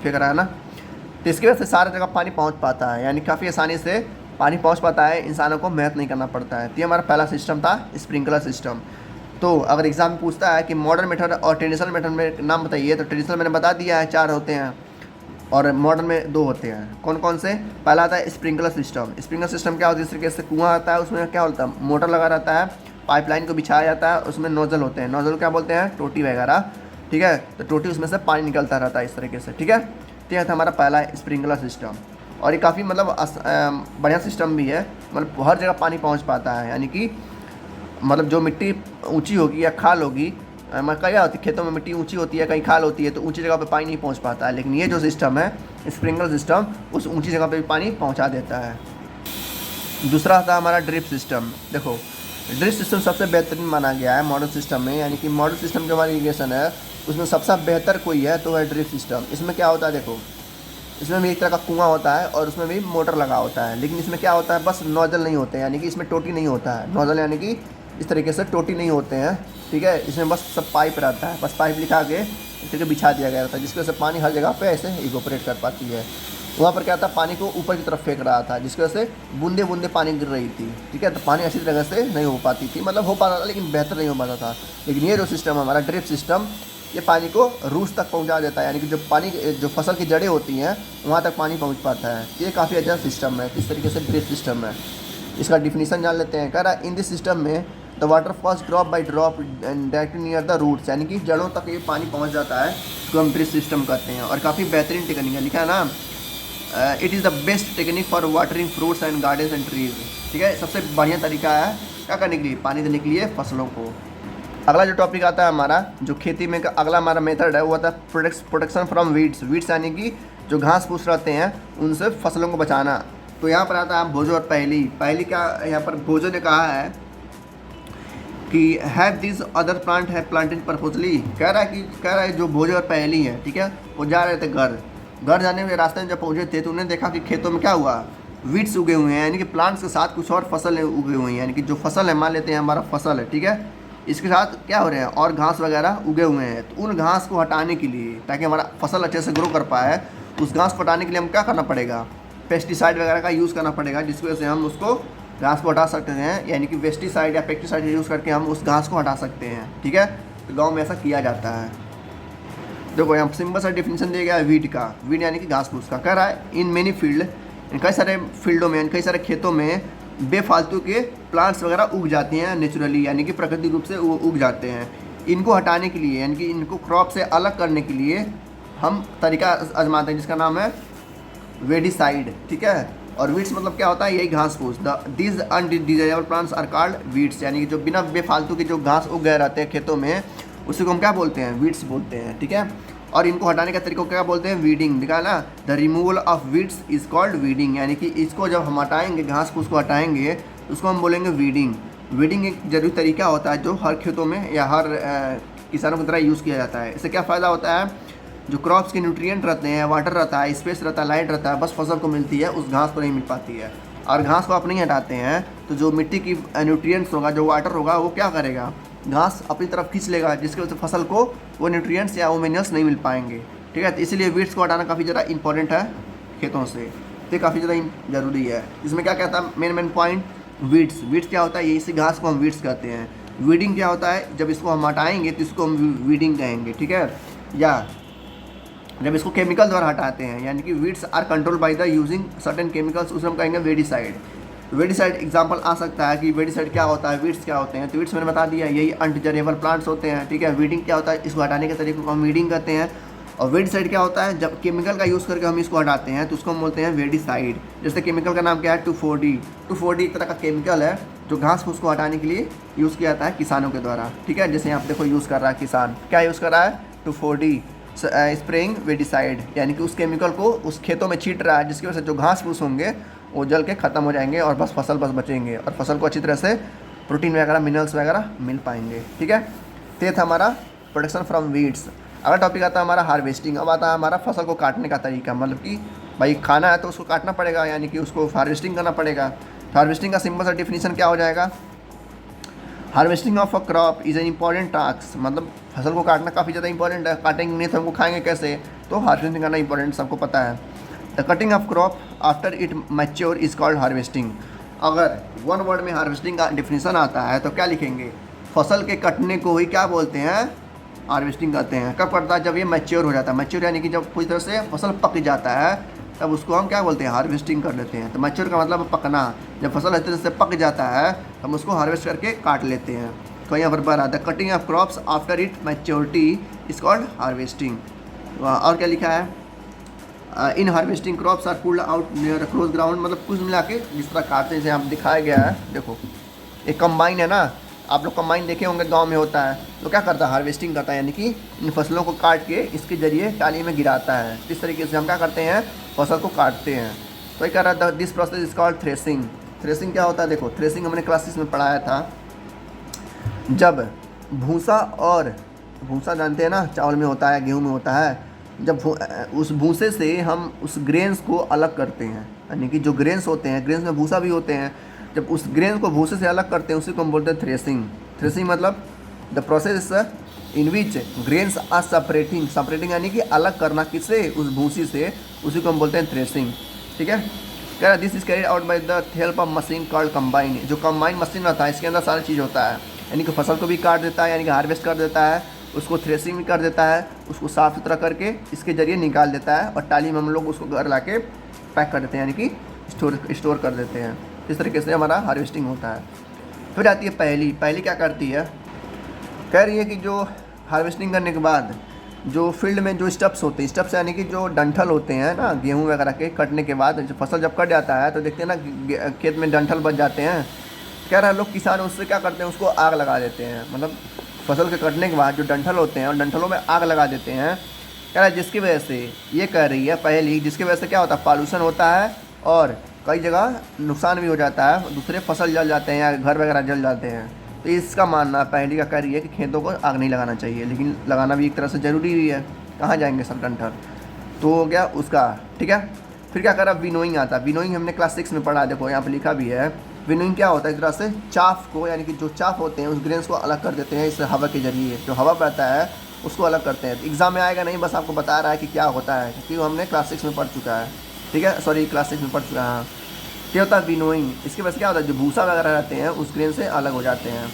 रहा है ना। तो इसकी वजह से सारा जगह पानी पहुँच पाता है, यानी काफ़ी आसानी से पानी पहुँच पाता है, इंसानों को मेहनत नहीं करना पड़ता है। तो ये हमारा पहला सिस्टम था, स्प्रिंकलर सिस्टम। तो अगर एग्जाम में पूछता है कि मॉडर्न मेथड और ट्रेडिशनल मेथड में नाम बताइए, तो ट्रेडिशनल मैंने बता दिया है 4 होते हैं, और मॉडर्न में 2 होते हैं। कौन कौन से, पहला आता है स्प्रिंकलर सिस्टम। स्प्रिंकलर सिस्टम क्या होता है, इस तरीके से कुआं आता है, उसमें क्या होता है, मोटर लगा रहता है, पाइपलाइन को बिछाया जाता है, उसमें नोजल होते हैं। नोजल क्या बोलते हैं, टोटी वगैरह, ठीक है। तो टोटी, उसमें से पानी निकलता रहता है इस तरीके से, ठीक है। तो यह था हमारा पहला स्प्रिंकलर सिस्टम, और ये काफ़ी मतलब बढ़िया सिस्टम भी है, मतलब हर जगह पानी पहुँच पाता है। यानी कि मतलब जो मिट्टी ऊंची होगी या खाल होगी, क्या होती है खेतों में, मिट्टी ऊंची होती है, कहीं खाल होती है, तो ऊंची जगह पे पानी नहीं पहुंच पाता है। लेकिन ये जो सिस्टम है स्प्रिंकलर सिस्टम, उस ऊंची जगह पे भी पानी पहुंचा देता है। दूसरा था हमारा ड्रिप सिस्टम। देखो ड्रिप सिस्टम सबसे बेहतरीन माना गया है मॉडर्न सिस्टम में, यानी कि मॉडर्न सिस्टम जो हमारी इरिगेशन है उसमें सबसे बेहतर कोई है तो है ड्रिप सिस्टम। इसमें क्या होता है, देखो इसमें भी एक तरह का कुआं होता है और उसमें भी मोटर लगा होता है, लेकिन इसमें क्या होता है, बस नोजल नहीं होते हैं, यानी कि इसमें टोटी नहीं होता है। नोजल यानी कि इस तरीके से टोटी नहीं होते हैं, ठीक है। इसमें बस सब पाइप रहता है, बस पाइप लिखा के इस तरह बिछा दिया गया था, जिसकी वजह से पानी हर जगह पे ऐसे इवोपरेट कर पाती है। वहाँ पर क्या था, पानी को ऊपर की तरफ फेंक रहा था, जिसकी वजह से बूंदे बूंदे पानी गिर रही थी, ठीक है। तो पानी अच्छी तरह से नहीं हो पाती थी, मतलब हो पाता था लेकिन बेहतर नहीं हो पाता था। लेकिन ये जो सिस्टम है हमारा ड्रिप सिस्टम, ये पानी को रूट्स तक पहुंचा देता है, यानी कि जो पानी जो फसल की जड़ें होती हैं वहाँ तक पानी पहुंच पाता है। ये काफ़ी अच्छा सिस्टम है। किस तरीके से ड्रिप सिस्टम है, इसका डिफिनीसन जान लेते हैं। कह रहा है इन दिस सिस्टम में the water first drop by drop and directly near the roots, यानी कि जड़ों तक ये पानी पहुँच जाता है, इसको हम ड्रिप सिस्टम कहते हैं। और काफ़ी बेहतरीन टेक्निक है, लिखा है ना, it is the best technique for watering fruits and gardens and trees, ठीक है। सबसे बढ़िया तरीका है क्या करने के लिए, पानी देने के लिए फसलों को। अगला जो टॉपिक आता है हमारा, जो खेती में का अगला हमारा मेथड है, वो आता है प्रोटेक्शन फ्रॉम वीड्स। वीड्स यानी कि जो घास फूस रहते हैं उनसे फसलों को बचाना। तो यहाँ पर आता है भोजो और पहली। पहली क्या, यहाँ पर भोजो ने कहा है कि हैव दिस अदर प्लांट है प्लांटेड परपोजली। कह रहा है जो भोजो और पहली है, ठीक है, वो जा रहे थे घर जाने के रास्ते में जब पहुँचे थे तो उन्हें देखा कि खेतों में क्या हुआ, वीड्स उगे हुए हैं, यानी कि प्लांट्स के साथ कुछ और फसलें उगे हुई हैं। यानी कि जो फसल है, मान लेते हैं हमारा फसल है, ठीक है, इसके साथ क्या हो रहे हैं और घास वगैरह उगे हुए हैं। तो उन घास को हटाने के लिए, ताकि हमारा फसल अच्छे से ग्रो कर पाए, उस घास को हटाने के लिए हम क्या करना पड़ेगा, पेस्टिसाइड वगैरह का यूज़ करना पड़ेगा, जिसकी वजह से हम उसको घास को हटा सकते हैं। यानी कि पेस्टिसाइड या पेस्टिसाइड यूज़ करके हम उस घास को हटा सकते हैं, ठीक है। तो गाँव में ऐसा किया जाता है। देखो यहाँ सिंपल सा डिफिनीशन दिया गया है वीड का। वीड यानी कि घास फूस का। कह रहा है इन मेनी फील्ड, कई सारे फील्डों में, कई सारे खेतों में बेफालतू के प्लांट्स वगैरह उग जाती हैं नेचुरली, यानी कि प्राकृतिक रूप से वो उग जाते हैं। इनको हटाने के लिए, यानी कि इनको क्रॉप से अलग करने के लिए हम तरीका आजमाते हैं, जिसका नाम है वेडिसाइड, ठीक है। और वीड्स मतलब क्या होता है, यही घास फूस। These undesirable plants are called weeds, यानी कि जो बिना बेफालतू के जो घास उग गए रहते हैं खेतों में, उसी को हम क्या बोलते हैं, वीड्स बोलते हैं, ठीक है। और इनको हटाने का तरीका क्या बोलते हैं, वीडिंग। दिखा ना, the removal of weeds is called weeding, यानी कि इसको जब हम हटाएंगे, घास फूस को हटाएंगे, उसको हम बोलेंगे वीडिंग। वीडिंग एक जरूरी तरीका होता है जो हर खेतों में या हर किसानों की तरह यूज़ किया जाता है। इससे क्या फ़ायदा होता है, जो क्रॉप्स के न्यूट्रिएंट रहते हैं, वाटर रहता है, स्पेस रहता है, लाइट रहता है, बस फसल को मिलती है, उस घास को नहीं मिल पाती है। और घास को आप नहीं हटाते हैं तो जो मिट्टी की न्यूट्रिएंट्स होगा, जो वाटर होगा, वो क्या करेगा, घास अपनी तरफ खींच लेगा, जिसकी वजह से फसल को वो न्यूट्रिएंट्स या वो मिनरल्स नहीं मिल पाएंगे, ठीक है। तो इसलिए वीड्स को हटाना काफ़ी ज़्यादा इंपॉर्टेंट है खेतों से, तो ये काफ़ी ज़्यादा ज़रूरी है। इसमें क्या कहता है, मेन पॉइंट वीड्स। वीड्स क्या होता है, ये इसी घास को हम वीड्स कहते हैं। वीडिंग क्या होता है, जब इसको हम हटाएंगे तो इसको हम वीडिंग कहेंगे, ठीक है। या जब इसको केमिकल द्वारा हटाते हैं, यानी कि weeds are control by the using certain chemicals, उसे हम कहेंगे वेडिसाइड। वेडिसाइड एग्जांपल आ सकता है कि वेडिसाइड क्या होता है, वीड्स क्या होते हैं। तो वीड्स मैंने बता दिया, यही अनडिजायरेबल प्लांट्स होते हैं, ठीक है। वीडिंग क्या होता है, इसको हटाने के तरीके को हम वीडिंग कहते हैं। और वेडिसाइड क्या होता है, जब केमिकल का यूज़ करके हम इसको हटाते हैं तो उसको हम बोलते हैं वेडिसाइड। जैसे केमिकल का नाम क्या है, 2,4-D। 2,4-D एक तरह का केमिकल है जो घास फूस को हटाने के लिए यूज़ किया जाता है किसानों के द्वारा, ठीक है। जैसे यहाँ पे देखो यूज़ कर रहा है किसान, क्या यूज़ कर रहा है, 2,4-D स्प्रेइंग वेडिसाइड, यानी कि उस केमिकल को उस खेतों में छीट रहा है, जिसकी वजह से जो घास फूस होंगे वो जल के ख़त्म हो जाएंगे और बस बचेंगे और फसल को अच्छी तरह से प्रोटीन वगैरह, मिनरल्स वगैरह मिल पाएंगे, ठीक है। तो ये था हमारा प्रोटेक्शन फ्रॉम वीड्स। अगला टॉपिक आता है हमारा हार्वेस्टिंग। अब आता है हमारा फसल को काटने का तरीका, मतलब कि भाई खाना है तो उसको काटना पड़ेगा, यानी कि उसको हार्वेस्टिंग करना पड़ेगा। तो हार्वेस्टिंग का सिंपल सा डिफिनीशन क्या हो जाएगा, harvesting of a crop is an important task, मतलब फसल को काटना काफ़ी ज़्यादा इंपॉर्टेंट है। काटेंगे नहीं तो हमको खाएंगे कैसे, तो हार्वेस्टिंग करना इंपॉर्टेंट, सबको पता है। The cutting of crop after it mature is called harvesting. अगर वन वर्ड में हार्वेस्टिंग का डिफिनीशन आता है तो क्या लिखेंगे, फसल के कटने को ही क्या बोलते हैं, हार्वेस्टिंग कहते हैं। कब करता है, जब ये मैच्योर हो जाता है। मैच्योर यानी कि जब पूरी तरह से फसल पक जाता है, तब उसको हम क्या बोलते हैं, हार्वेस्टिंग कर लेते हैं। तो मैच्योर का मतलब पकना। जब फसल अच्छी तरह से पक जाता है हम उसको हार्वेस्ट करके काट लेते हैं। तो यहाँ पर बना the cutting of crops after it maturity is called harvesting. और क्या लिखा है, in harvesting crops are pulled out near close ground, मतलब कुछ मिला के जिस तरह काटते हैं, जैसे यहाँ दिखाया गया है। देखो एक कंबाइन है ना, आप लोग कंबाइन देखे होंगे, गांव में होता है। तो क्या करता है, हार्वेस्टिंग करता है, यानी कि इन फसलों को काट के इसके जरिए टाली में गिराता है। इस तरीके से हम क्या करते हैं, फसल को काटते हैं। तो ये कह रहा था this process is called threshing. Threshing क्या होता है, देखो थ्रेसिंग हमने क्लासेस में पढ़ाया था। जब भूसा, और भूसा जानते हैं ना, चावल में होता है, गेहूँ में होता है। जब उस भूसे से हम उस ग्रेन्स को अलग करते हैं, यानी कि जो ग्रेन्स होते हैं, ग्रेन्स में भूसा भी होते हैं, जब उस ग्रेन को भूसे से अलग करते हैं उसी को हम बोलते हैं थ्रेसिंग। थ्रेसिंग मतलब the process in which grains are separating, separating यानी कि अलग करना किससे, उस भूसी से, उसी को हम बोलते हैं थ्रेसिंग। ठीक है, कह रहा this is carried out by the help of machine called combine. जो कंबाइन मशीन रहता है इसके अंदर सारी चीज़ होता है, यानी कि फसल को भी काट देता है, यानी कि हार्वेस्ट कर देता है, उसको थ्रेसिंग भी कर देता है, उसको साफ़ सुथरा करके इसके ज़रिए निकाल देता है और टाली में हम लोग उसको घर ला के पैक कर देते हैं, यानी कि स्टोर कर देते हैं। इस तरीके से हमारा हार्वेस्टिंग होता है। फिर आती है पहली। पहली क्या करती है, कह रही है कि जो हार्वेस्टिंग करने के बाद जो फील्ड में जो स्टब्स होते हैं, स्टब्स यानी कि जो डंठल होते हैं ना गेहूं वगैरह के कटने के बाद, जो फसल जब कट जाता है तो देखते हैं ना खेत में डंठल बच जाते हैं। कह रहा है लोग किसान उससे क्या करते हैं, उसको आग लगा देते हैं, मतलब फसल के कटने के बाद जो डंठल होते हैं और डंठलों में आग लगा देते हैं। कह रहा है जिसकी वजह से, ये कह रही है पहली, जिसकी वजह से क्या होता है, पॉल्यूशन होता है और कई जगह नुकसान भी हो जाता है, दूसरे फसल जल जाते हैं या घर वगैरह जल जाते हैं। तो इसका मानना पहली का कह रही है कि खेतों को आग नहीं लगाना चाहिए, लेकिन लगाना भी एक तरह से ज़रूरी भी है, कहाँ जाएंगे सब डंठल। तो हो गया उसका। ठीक है, फिर क्या करा, विनोइंग आता है। विनोइंग हमने क्लास 6 में पढ़ा, देखो यहाँ पे लिखा भी है। विनोइंग क्या होता है, एक तरह से चाफ को, यानी कि जो चाफ होते हैं उस ग्रेन्स को अलग कर देते हैं इस हवा के जरिए, जो हवा बहता है उसको अलग करते हैं। एग्जाम में आएगा नहीं, बस आपको बता रहा है कि क्या होता है, क्योंकि हमने क्लास 6 में पढ़ चुका है। ठीक है, सॉरी क्लास 6 में पढ़ चुका है। हाँ, क्या होता है विनोइंग, इसके वजह से क्या होता है, जो भूसा वगैरह रहते हैं उस ग्रेन से अलग हो जाते हैं।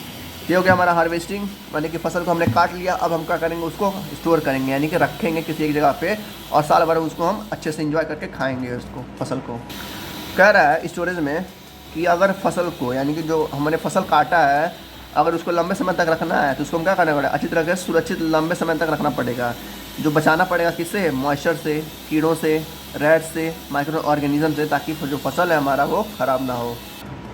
ये हो गया हमारा हार्वेस्टिंग, यानी कि फसल को हमने काट लिया, अब हम क्या करेंगे, उसको स्टोर करेंगे, यानी कि रखेंगे किसी एक जगह पे और साल भर उसको हम अच्छे से एंजॉय करके खाएंगे उसको, फसल को। कह रहा है स्टोरेज में कि अगर फसल को, यानी कि जो हमने फसल काटा है, अगर उसको लंबे समय तक रखना है तो उसको हम क्या करना पड़ेगा, अच्छी तरह से सुरक्षित लंबे समय तक रखना पड़ेगा। जो बचाना पड़ेगा किससे, मॉइस्चर से, कीड़ों से, रेड से, माइक्रो ऑर्गेनिज्म से, ताकि जो फसल है हमारा वो ख़राब ना हो।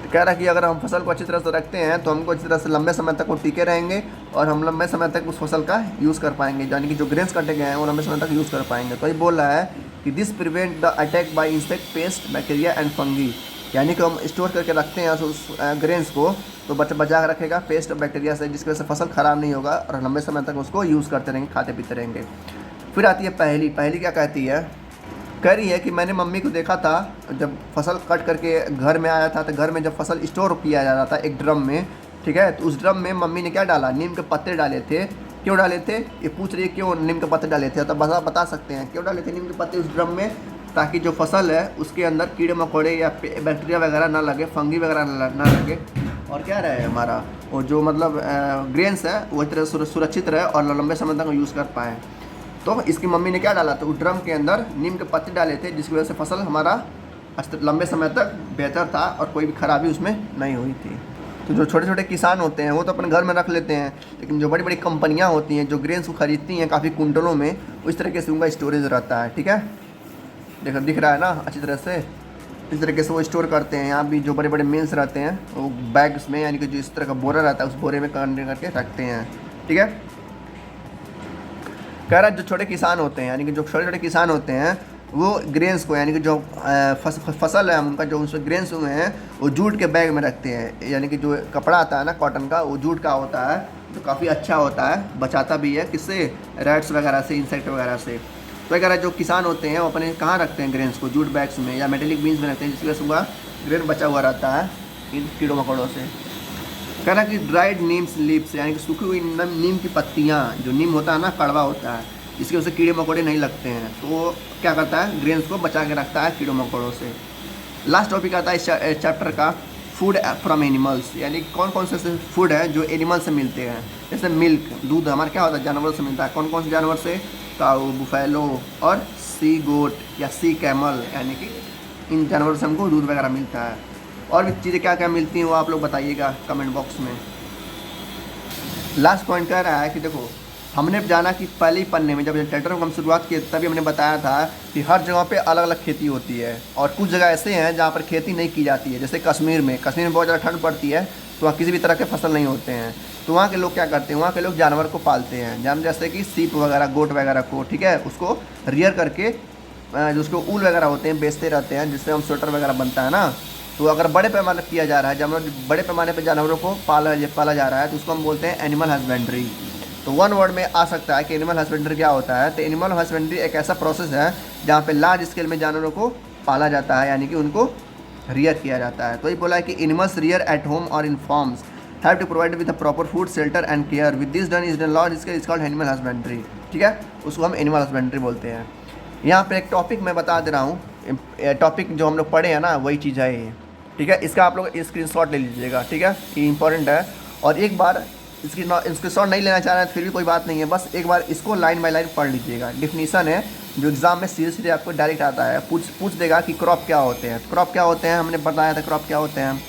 कह रहा है कि अगर हम फसल को अच्छी तरह से रखते हैं तो हमको अच्छी तरह से लंबे समय तक वो टिके रहेंगे और हम लंबे समय तक उस फसल का यूज़ कर पाएंगे, यानी कि जो ग्रेन्स कटे गए हैं वो लंबे समय तक यूज़ कर पाएंगे। तो ये बोल रहा है कि this prevent the attack by insect, paste, bacteria and fungi, यानी कि हम स्टोर करके रखते हैं उस ग्रेन्स को तो बचा के रखेगा पेस्ट और बैक्टीरिया से, जिसकी वजह से फसल ख़राब नहीं होगा और लंबे समय तक उसको यूज़ करते रहेंगे, खाते पीते रहेंगे। फिर आती है पहली। पहली क्या कहती है, कह रही है कि मैंने मम्मी को देखा था जब फसल कट करके घर में आया था, तो घर में जब फसल स्टोर किया जा रहा था एक ड्रम में, ठीक है, तो उस ड्रम में मम्मी ने क्या डाला, नीम के पत्ते डाले थे। क्यों डाले थे, ये पूछ रही है क्यों नीम के पत्ते डाले थे, तो बता सकते हैं क्यों डाले थे नीम के पत्ते उस ड्रम में, ताकि जो फसल है उसके अंदर कीड़े मकोड़े या बैक्टीरिया वगैरह ना लगे, फंगी वगैरह ना लगे, और क्या रहे हमारा वो जो मतलब ग्रेन्स है वो इस तरह सुरक्षित रहे और लंबे समय तक यूज़ कर पाएँ। तो इसकी मम्मी ने क्या डाला, तो उस ड्रम के अंदर नीम के पत्ते डाले थे, जिसकी वजह से फसल हमारा लंबे समय तक बेहतर था और कोई भी खराबी उसमें नहीं हुई थी। तो जो छोटे छोटे किसान होते हैं वो तो अपने घर में रख लेते हैं, लेकिन जो बड़ी बड़ी कंपनियां होती हैं जो ग्रेन्स को खरीदती हैं काफ़ी कुंटलों में, उस तरीके से उनका स्टोरेज रहता है। ठीक है, देखो दिख रहा है ना अच्छी तरह से, इस तरीके से वो स्टोर करते हैं। यहाँ भी जो बड़े बड़े मिल्स रहते हैं वो बैग्स में, यानी कि जो इस तरह का बोरा रहता है उस बोरे में कंटेनर करके रखते हैं। ठीक है, कह रहा है जो छोटे किसान होते हैं, यानी कि जो छोटे छोटे किसान होते हैं वो ग्रेन्स को, यानी कि जो फसल है उनका जो उसमें ग्रेन्स हुए हैं वो जूट के बैग में रखते हैं, यानी कि जो कपड़ा आता है ना कॉटन का, वो जूट का होता है, जो काफ़ी अच्छा होता है, बचाता भी है किससे, रैट्स वगैरह से, इंसेक्ट वगैरह से। तो कह रहा है जो किसान होते हैं वो अपने कहाँ रखते हैं ग्रेन्स को, जूट बैग्स में या मेटेलिक बीन्स में रखते हैं, जिसकी वजह से उनका ग्रेन बचा हुआ रहता है इन कीड़ों मकोड़ों से। कह रहा है कि ड्राइड नीम्स लीव्स, यानी कि सूखी हुई नीम की पत्तियाँ, जो नीम होता है ना कड़वा होता है, इसकी वजह से कीड़े मकोड़े नहीं लगते हैं, तो वो क्या करता है, ग्रेन्स को बचा के रखता है कीड़ों मकोड़ों से। लास्ट टॉपिक आता है इस चैप्टर का, फूड फ्रॉम एनिमल्स, यानी कौन कौन से फूड है जो एनिमल से मिलते हैं। जैसे मिल्क, दूध हमारा क्या होता है, जानवरों से मिलता है। कौन कौन से जानवर से, काऊ, बुफेलो और सी गोट या सी कैमल, यानी कि इन जानवरों से हमको दूध वगैरह मिलता है। और भी चीज़ें क्या क्या मिलती हैं वो आप लोग बताइएगा कमेंट बॉक्स में। लास्ट पॉइंट कह रहा है कि देखो हमने जाना कि पहले ही पन्ने में जब ट्रैक्टर को हम शुरुआत किए तभी हमने बताया था कि हर जगह पे अलग अलग खेती होती है और कुछ जगह ऐसे हैं जहाँ पर खेती नहीं की जाती है। जैसे कश्मीर में बहुत ज़्यादा ठंड पड़ती है तो वहाँ किसी भी तरह के फसल नहीं होते हैं, तो वहाँ के लोग क्या करते हैं, वहाँ के लोग जानवर को पालते हैं, जानवर जैसे कि सीप वगैरह, गोट वगैरह को, ठीक है, उसको रियर करके जो उसको ऊल वगैरह होते हैं बेचते रहते हैं, जिससे हम स्वेटर वगैरह बनता है ना। तो अगर बड़े पैमाने पर किया जा रहा है, जानवर बड़े पैमाने पर जानवरों को पाला जा रहा है, तो उसको हम बोलते हैं एनिमल हस्बेंड्री। तो वन वर्ड में आ सकता है कि एनिमल हस्बेंड्री क्या होता है। तो एनिमल हस्बेंड्री एक ऐसा प्रोसेस है जहाँ पे लार्ज स्केल में जानवरों को पाला जाता है, यानी कि उनको रियर किया जाता है। तो ये बोला है कि animals rear at home or in farms have to provide with proper food shelter and care with this done is law is called animal husbandry. ठीक है, उसको हम एनिमल हस्बेंड्री बोलते हैं। यहाँ पर एक टॉपिक मैं बता दे रहा हूँ, टॉपिक जो हम लोग पढ़े हैं ना वही चीज़ है ये। ठीक है, इसका आप लोग स्क्रीनशॉट ले लीजिएगा। ठीक है, ये इंपॉर्टेंट है। और एक बार स्क्रीनशॉट नहीं लेना चाह रहे हैं फिर भी कोई बात नहीं है, बस एक बार इसको लाइन बाय लाइन पढ़ लीजिएगा। डिफिनीसन है जो एग्जाम में सीधे सीधे आपको डायरेक्ट आता है, पूछ देगा कि क्रॉप क्या होते हैं। क्रॉप क्या होते हैं हमने बताया था, क्रॉप क्या होते हैं।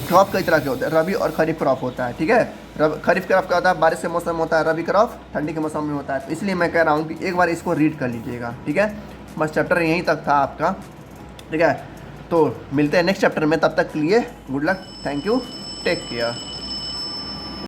क्रॉप कई तरह के होते हैं, रबी और खरीफ क्रॉप होता है। ठीक है, खरीफ क्रॉप क्या होता है, बारिश के मौसम में होता है। रबी क्रॉप ठंडी के मौसम में होता है। तो इसलिए मैं कह रहा हूँ कि एक बार इसको रीड कर लीजिएगा। ठीक है, बस चैप्टर यहीं तक था आपका। ठीक है, तो मिलते हैं नेक्स्ट चैप्टर में, तब तक के लिए good luck, thank you, take care.